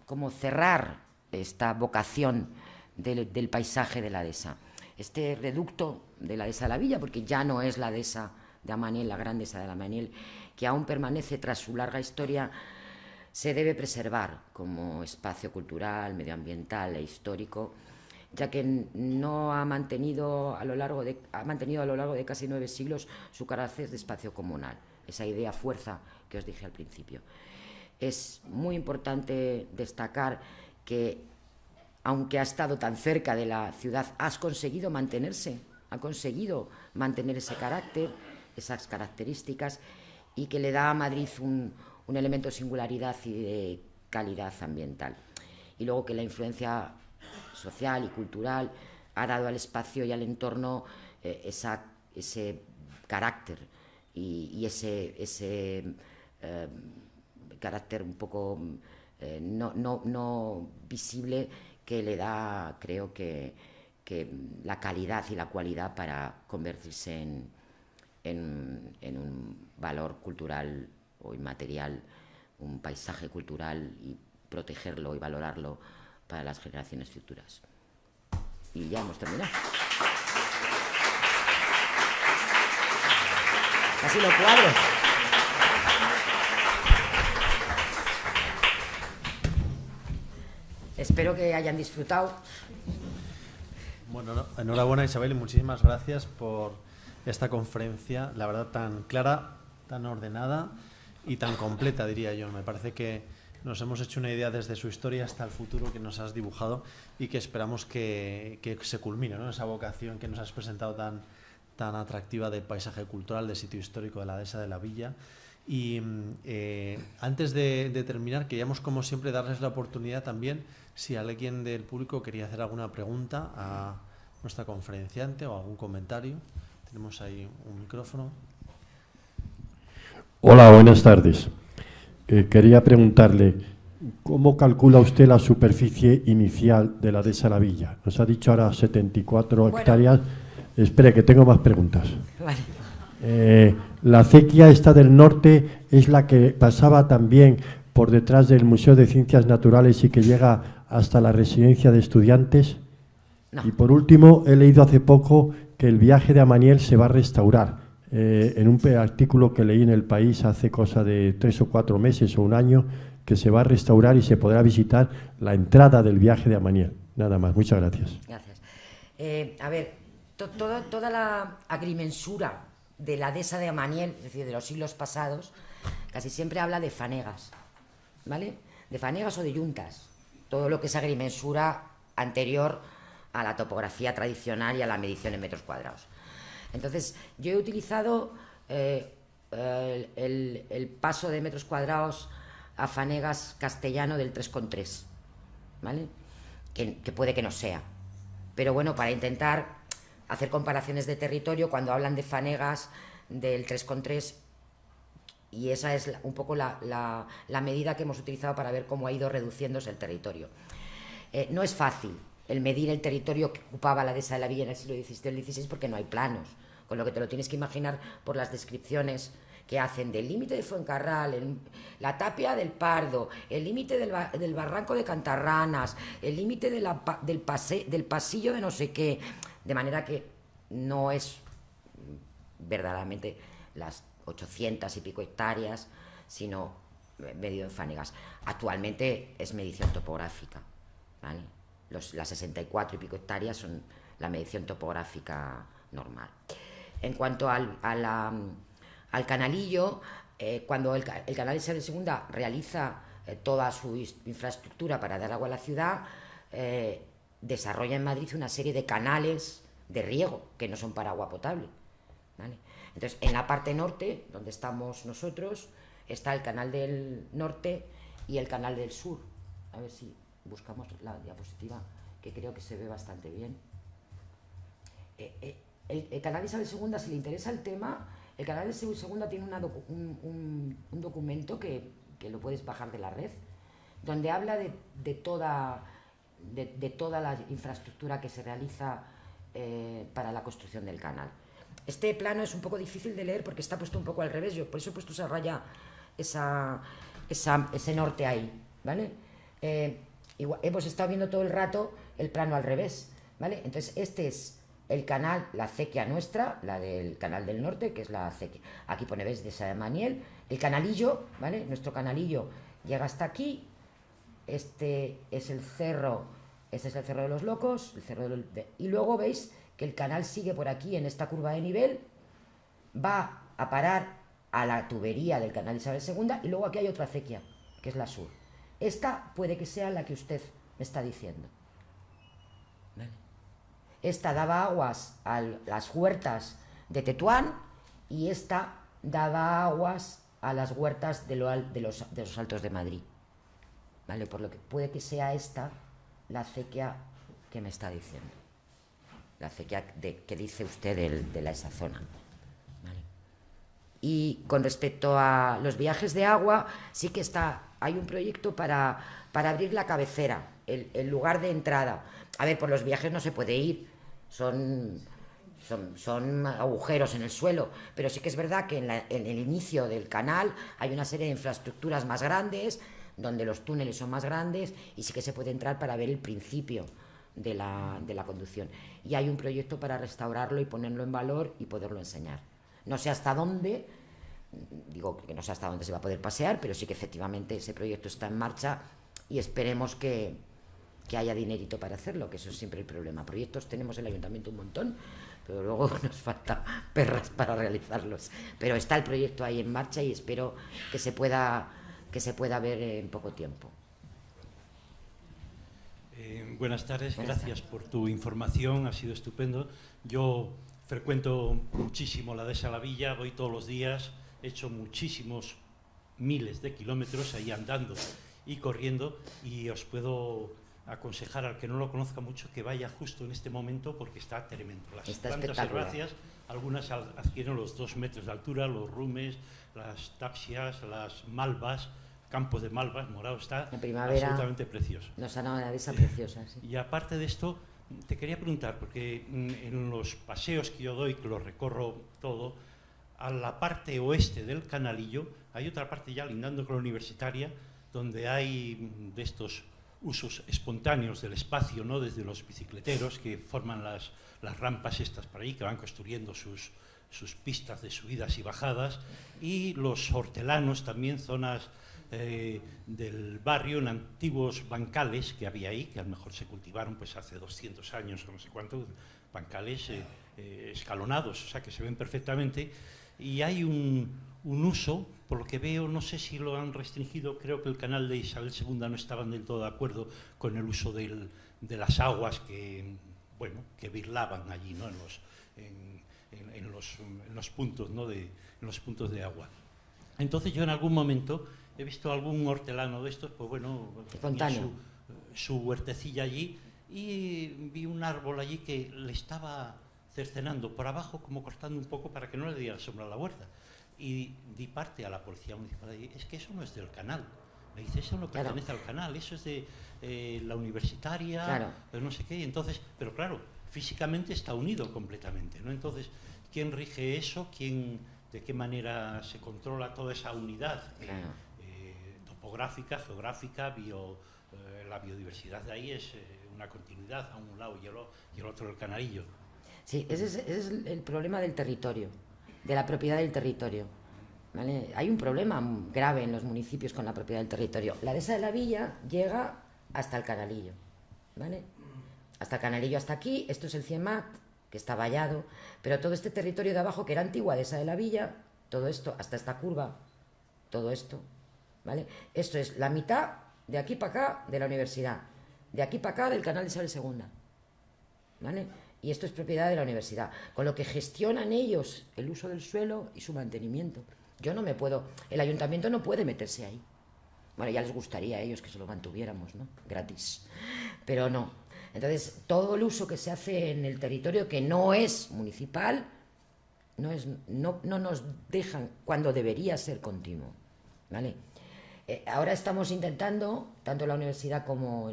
como cerrar esta vocación del paisaje de la dehesa. Este reducto de la dehesa de la Villa, porque ya no es la dehesa de Amaniel, la gran dehesa de Amaniel, que aún permanece tras su larga historia, se debe preservar como espacio cultural, medioambiental e histórico, ya que no ha mantenido a lo largo de casi 9 siglos su carácter de espacio comunal, esa idea fuerza que os dije al principio. Es muy importante destacar que, aunque ha estado tan cerca de la ciudad, ha conseguido mantener ese carácter, esas características, y que le da a Madrid un elemento de singularidad y de calidad ambiental. Y luego que la influencia social y cultural ha dado al espacio y al entorno ese carácter y ese carácter un poco no visible que le da, creo que la calidad y la cualidad para convertirse en un valor cultural o inmaterial, un paisaje cultural, y protegerlo y valorarlo para las generaciones futuras. Y ya hemos terminado. Así lo cuadro. Espero que hayan disfrutado. Bueno, enhorabuena, Isabel, y muchísimas gracias por esta conferencia, la verdad, tan clara, tan ordenada y tan completa, diría yo. Me parece que nos hemos hecho una idea desde su historia hasta el futuro que nos has dibujado y que esperamos que se culmine, ¿no? Esa vocación que nos has presentado tan atractiva del paisaje cultural, del sitio histórico de la dehesa de la Villa. Y antes de terminar, queríamos, como siempre, darles la oportunidad también, si alguien del público quería hacer alguna pregunta a nuestra conferenciante o algún comentario. Tenemos ahí un micrófono. Hola, buenas tardes. Quería preguntarle, ¿cómo calcula usted la superficie inicial de la dehesa de la Villa? Nos ha dicho ahora 74 hectáreas. Espere, que tengo más preguntas. Vale. La acequia esta del norte es la que pasaba también por detrás del Museo de Ciencias Naturales y que llega hasta la residencia de estudiantes. No. Y por último, he leído hace poco que el viaje de Amaniel se va a restaurar. En un artículo que leí en El País hace cosa de 3 o 4 meses o un año, que se va a restaurar y se podrá visitar la entrada del viaje de Amaniel. Nada más, muchas gracias. Gracias. A ver, toda la agrimensura de la dehesa de Amaniel, es decir, de los siglos pasados, casi siempre habla de fanegas, ¿vale? De fanegas o de yuntas. Todo lo que es agrimensura anterior a la topografía tradicional y a la medición en metros cuadrados. Entonces, yo he utilizado el paso de metros cuadrados a Fanegas Castellano del 3,3, ¿vale? Que puede que no sea. Pero bueno, para intentar hacer comparaciones de territorio, cuando hablan de Fanegas del 3,3, y esa es un poco la medida que hemos utilizado para ver cómo ha ido reduciéndose el territorio. No es fácil el medir el territorio que ocupaba la dehesa de la Villa en el siglo XVII y el XVI porque no hay planos, con lo que te lo tienes que imaginar por las descripciones que hacen del límite de Fuencarral, la tapia del Pardo, el límite del barranco de Cantarranas, el límite del pasillo de no sé qué, de manera que no es verdaderamente las 800 y pico hectáreas, sino medido en Fanegas. Actualmente es medición topográfica, ¿vale? Las 64 y pico hectáreas son la medición topográfica normal. En cuanto al canalillo, cuando el canal Isabel II realiza toda su infraestructura para dar agua a la ciudad, desarrolla en Madrid una serie de canales de riego que no son para agua potable, ¿vale? Entonces, en la parte norte, donde estamos nosotros, está el canal del norte y el canal del sur. A ver si buscamos la diapositiva, que creo que se ve bastante bien. El canal Isabel II, si le interesa el tema, el canal de Isabel II tiene un documento que lo puedes bajar de la red, donde habla de toda la infraestructura que se realiza para la construcción del canal. Este plano es un poco difícil de leer porque está puesto un poco al revés, yo por eso he puesto esa raya, ese norte ahí, ¿vale? Igual, hemos estado viendo todo el rato el plano al revés, ¿vale? Entonces este es el canal, la acequia nuestra, la del canal del norte, que es la acequia. Aquí pone, ¿ves? De San Maniel. El canalillo, ¿vale? Nuestro canalillo llega hasta aquí. Este es el cerro de los Locos, y luego veis que el canal sigue por aquí en esta curva de nivel, va a parar a la tubería del canal Isabel II, y luego aquí hay otra acequia, que es la sur. Esta puede que sea la que usted me está diciendo, ¿vale? Esta daba aguas a las huertas de Tetuán y esta daba aguas a las huertas de los Altos de Madrid, ¿vale? Por lo que puede que sea esta la acequia que me está diciendo, la acequia que dice usted de esa zona, ¿vale? Y con respecto a los viajes de agua, sí que hay un proyecto para abrir la cabecera, el lugar de entrada. A ver, por los viajes no se puede ir, son agujeros en el suelo, pero sí que es verdad que en el inicio del canal hay una serie de infraestructuras más grandes, donde los túneles son más grandes, y sí que se puede entrar para ver el principio de la conducción. Y hay un proyecto para restaurarlo y ponerlo en valor y poderlo enseñar. No sé hasta dónde, digo que no sé hasta dónde se va a poder pasear, pero sí que efectivamente ese proyecto está en marcha y esperemos que haya dinerito para hacerlo, que eso es siempre el problema. Proyectos tenemos en el ayuntamiento un montón, pero luego nos falta perras para realizarlos. Pero está el proyecto ahí en marcha y espero que se pueda ver en poco tiempo. Buenas tardes, gracias por tu información, ha sido estupendo. Yo frecuento muchísimo la dehesa de la Villa, voy todos los días, he hecho muchísimos miles de kilómetros ahí andando y corriendo, y os puedo aconsejar al que no lo conozca mucho que vaya justo en este momento porque está tremendo. Las plantas herbáceas, algunas adquieren los 2 metros de altura, los rumes, las tapsias, las malvas, campos de malvas, morado, está absolutamente precioso. Nos han dado una dehesa preciosa, sí. Y aparte de esto, te quería preguntar, porque en los paseos que yo doy, que los recorro todo, a la parte oeste del canalillo hay otra parte ya lindando con la universitaria, donde hay de estos usos espontáneos del espacio, ¿no? Desde los bicicleteros que forman las rampas estas para ahí, que van construyendo sus pistas de subidas y bajadas, y los hortelanos también, zonas del barrio, en antiguos bancales que había ahí, que a lo mejor se cultivaron pues hace 200 años o no sé cuánto, bancales escalonados, o sea que se ven perfectamente, y hay un uso, por lo que veo, no sé si lo han restringido, creo que el canal de Isabel II no estaban del todo de acuerdo con el uso de las aguas que, bueno, que birlaban allí, ¿no? en los puntos, ¿no? En los puntos de agua. Entonces yo en algún momento he visto algún hortelano de estos, pues bueno, tenía su huertecilla allí, y vi un árbol allí que le estaba cercenando por abajo, como cortando un poco para que no le diera sombra a la huerta. Y di parte a la policía municipal y es que eso no es del canal. Me dice, eso no pertenece al canal, eso es de la universitaria, no sé qué. Entonces, pero claro, físicamente está unido completamente, ¿no? Entonces, ¿quién rige eso? ¿De qué manera se controla toda esa unidad topográfica, geográfica, la biodiversidad de ahí es una continuidad a un lado y el otro el canalillo? Sí, ese es el problema del territorio, de la propiedad del territorio, ¿vale? Hay un problema grave en los municipios con la propiedad del territorio. La dehesa de la Villa llega hasta el canalillo, ¿vale? Hasta el canalillo, hasta aquí. Esto es el Ciemat, que está vallado, pero todo este territorio de abajo, que era antigua dehesa de la Villa, todo esto, hasta esta curva, todo esto, ¿vale? Esto es la mitad de aquí para acá de la universidad, de aquí para acá del canal de Isabel II, ¿vale? Y esto es propiedad de la universidad, con lo que gestionan ellos el uso del suelo y su mantenimiento. Yo no me puedo, el ayuntamiento no puede meterse ahí. Bueno, ya les gustaría a ellos que se lo mantuviéramos, ¿no? Gratis. Pero no. Entonces, todo el uso que se hace en el territorio que no es municipal, no nos dejan cuando debería ser continuo, ¿vale? Ahora estamos intentando, tanto la universidad como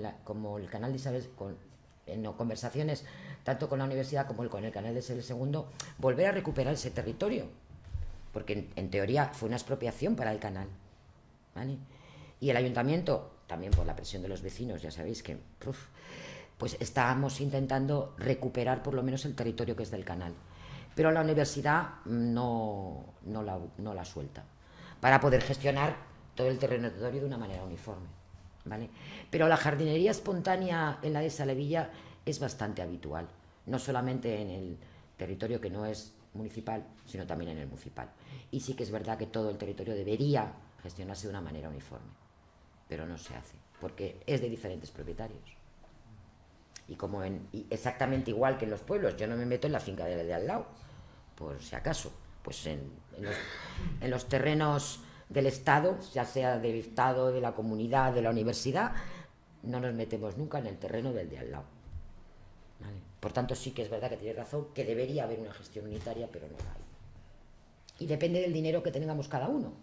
el canal de Isabel, en conversaciones tanto con la universidad como con el canal de Isabel II, volver a recuperar ese territorio, porque en teoría fue una expropiación para el canal, ¿vale? Y el ayuntamiento, también por la presión de los vecinos, ya sabéis que pues estábamos intentando recuperar por lo menos el territorio que es del canal, pero la universidad no la suelta para poder gestionar todo el territorio de una manera uniforme, ¿vale? Pero la jardinería espontánea en la dehesa de la Villa es bastante habitual, no solamente en el territorio que no es municipal, sino también en el municipal. Y sí que es verdad que todo el territorio debería gestionarse de una manera uniforme, pero no se hace, porque es de diferentes propietarios. Y como exactamente igual que en los pueblos, yo no me meto en la finca de al lado, por si acaso, pues en los terrenos del Estado, ya sea del Estado, de la comunidad, de la universidad, no nos metemos nunca en el terreno del de al lado, ¿vale? Por tanto, sí que es verdad que tiene razón, que debería haber una gestión unitaria, pero no la hay. Y depende del dinero que tengamos cada uno.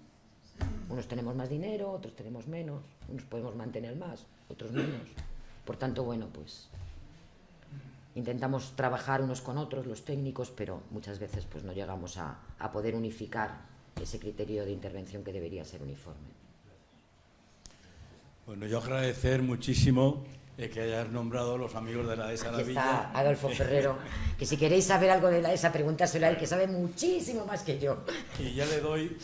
Unos tenemos más dinero, otros tenemos menos, unos podemos mantener más, otros menos. Por tanto, bueno, pues intentamos trabajar unos con otros, los técnicos, pero muchas veces pues no llegamos a poder unificar ese criterio de intervención que debería ser uniforme. Bueno, yo agradecer muchísimo que hayas nombrado los amigos de la dehesa de la Villa. Aquí está Adolfo Ferrero, que si queréis saber algo de la dehesa, preguntárselo a él, que sabe muchísimo más que yo. Y ya le doy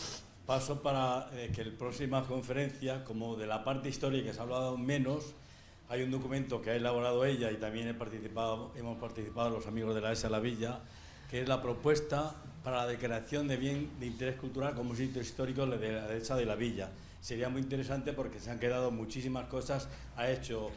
paso para que en la próxima conferencia, como de la parte histórica que se ha hablado menos, hay un documento que ha elaborado ella y también hemos participado los amigos de la dehesa de la Villa, que es la propuesta para la declaración de bien de interés cultural como sitio histórico de la dehesa de la Villa. Sería muy interesante porque se han quedado muchísimas cosas, ha hecho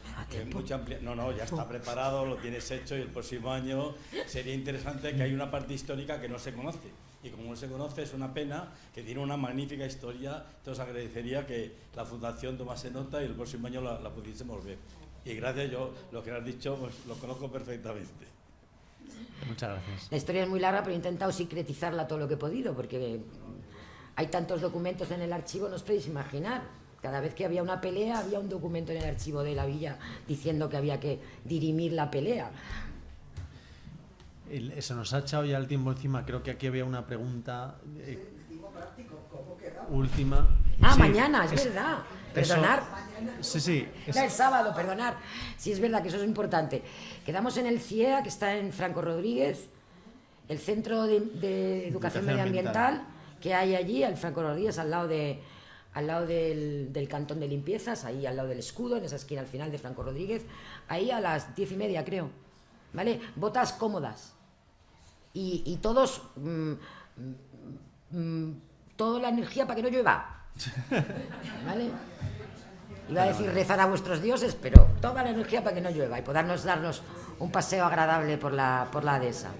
mucha ya está preparado, lo tienes hecho y el próximo año sería interesante que hay una parte histórica que no se conoce. Y como no se conoce, es una pena, que tiene una magnífica historia, entonces agradecería que la Fundación tomase nota y el próximo año la pudiésemos ver. Y gracias, yo lo que has dicho pues, lo conozco perfectamente. Muchas gracias. La historia es muy larga, pero he intentado sincretizarla todo lo que he podido, porque hay tantos documentos en el archivo, no os podéis imaginar. Cada vez que había una pelea, había un documento en el archivo de la Villa diciendo que había que dirimir la pelea. Se nos ha echado ya el tiempo encima. Creo que aquí había una pregunta última. Sí, mañana, es verdad. Perdonar. Sí. El sábado, perdonar. Sí, es verdad que eso es importante. Quedamos en el CIEA, que está en Franco Rodríguez, el Centro de Educación Medioambiental que hay allí, al Franco Rodríguez, al lado del Cantón de Limpiezas, ahí al lado del escudo, en esa esquina al final de Franco Rodríguez, ahí a las 10:30, creo. ¿Vale? Botas cómodas. Y todos... toda la energía para que no llueva. ¿Vale? Iba a decir rezar a vuestros dioses, pero toda la energía para que no llueva y podernos darnos un paseo agradable por la dehesa.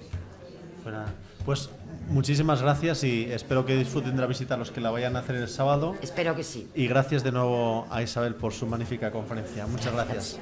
Pues muchísimas gracias y espero que disfruten de la visita los que la vayan a hacer el sábado. Espero que sí. Y gracias de nuevo a Isabel por su magnífica conferencia. Muchas gracias.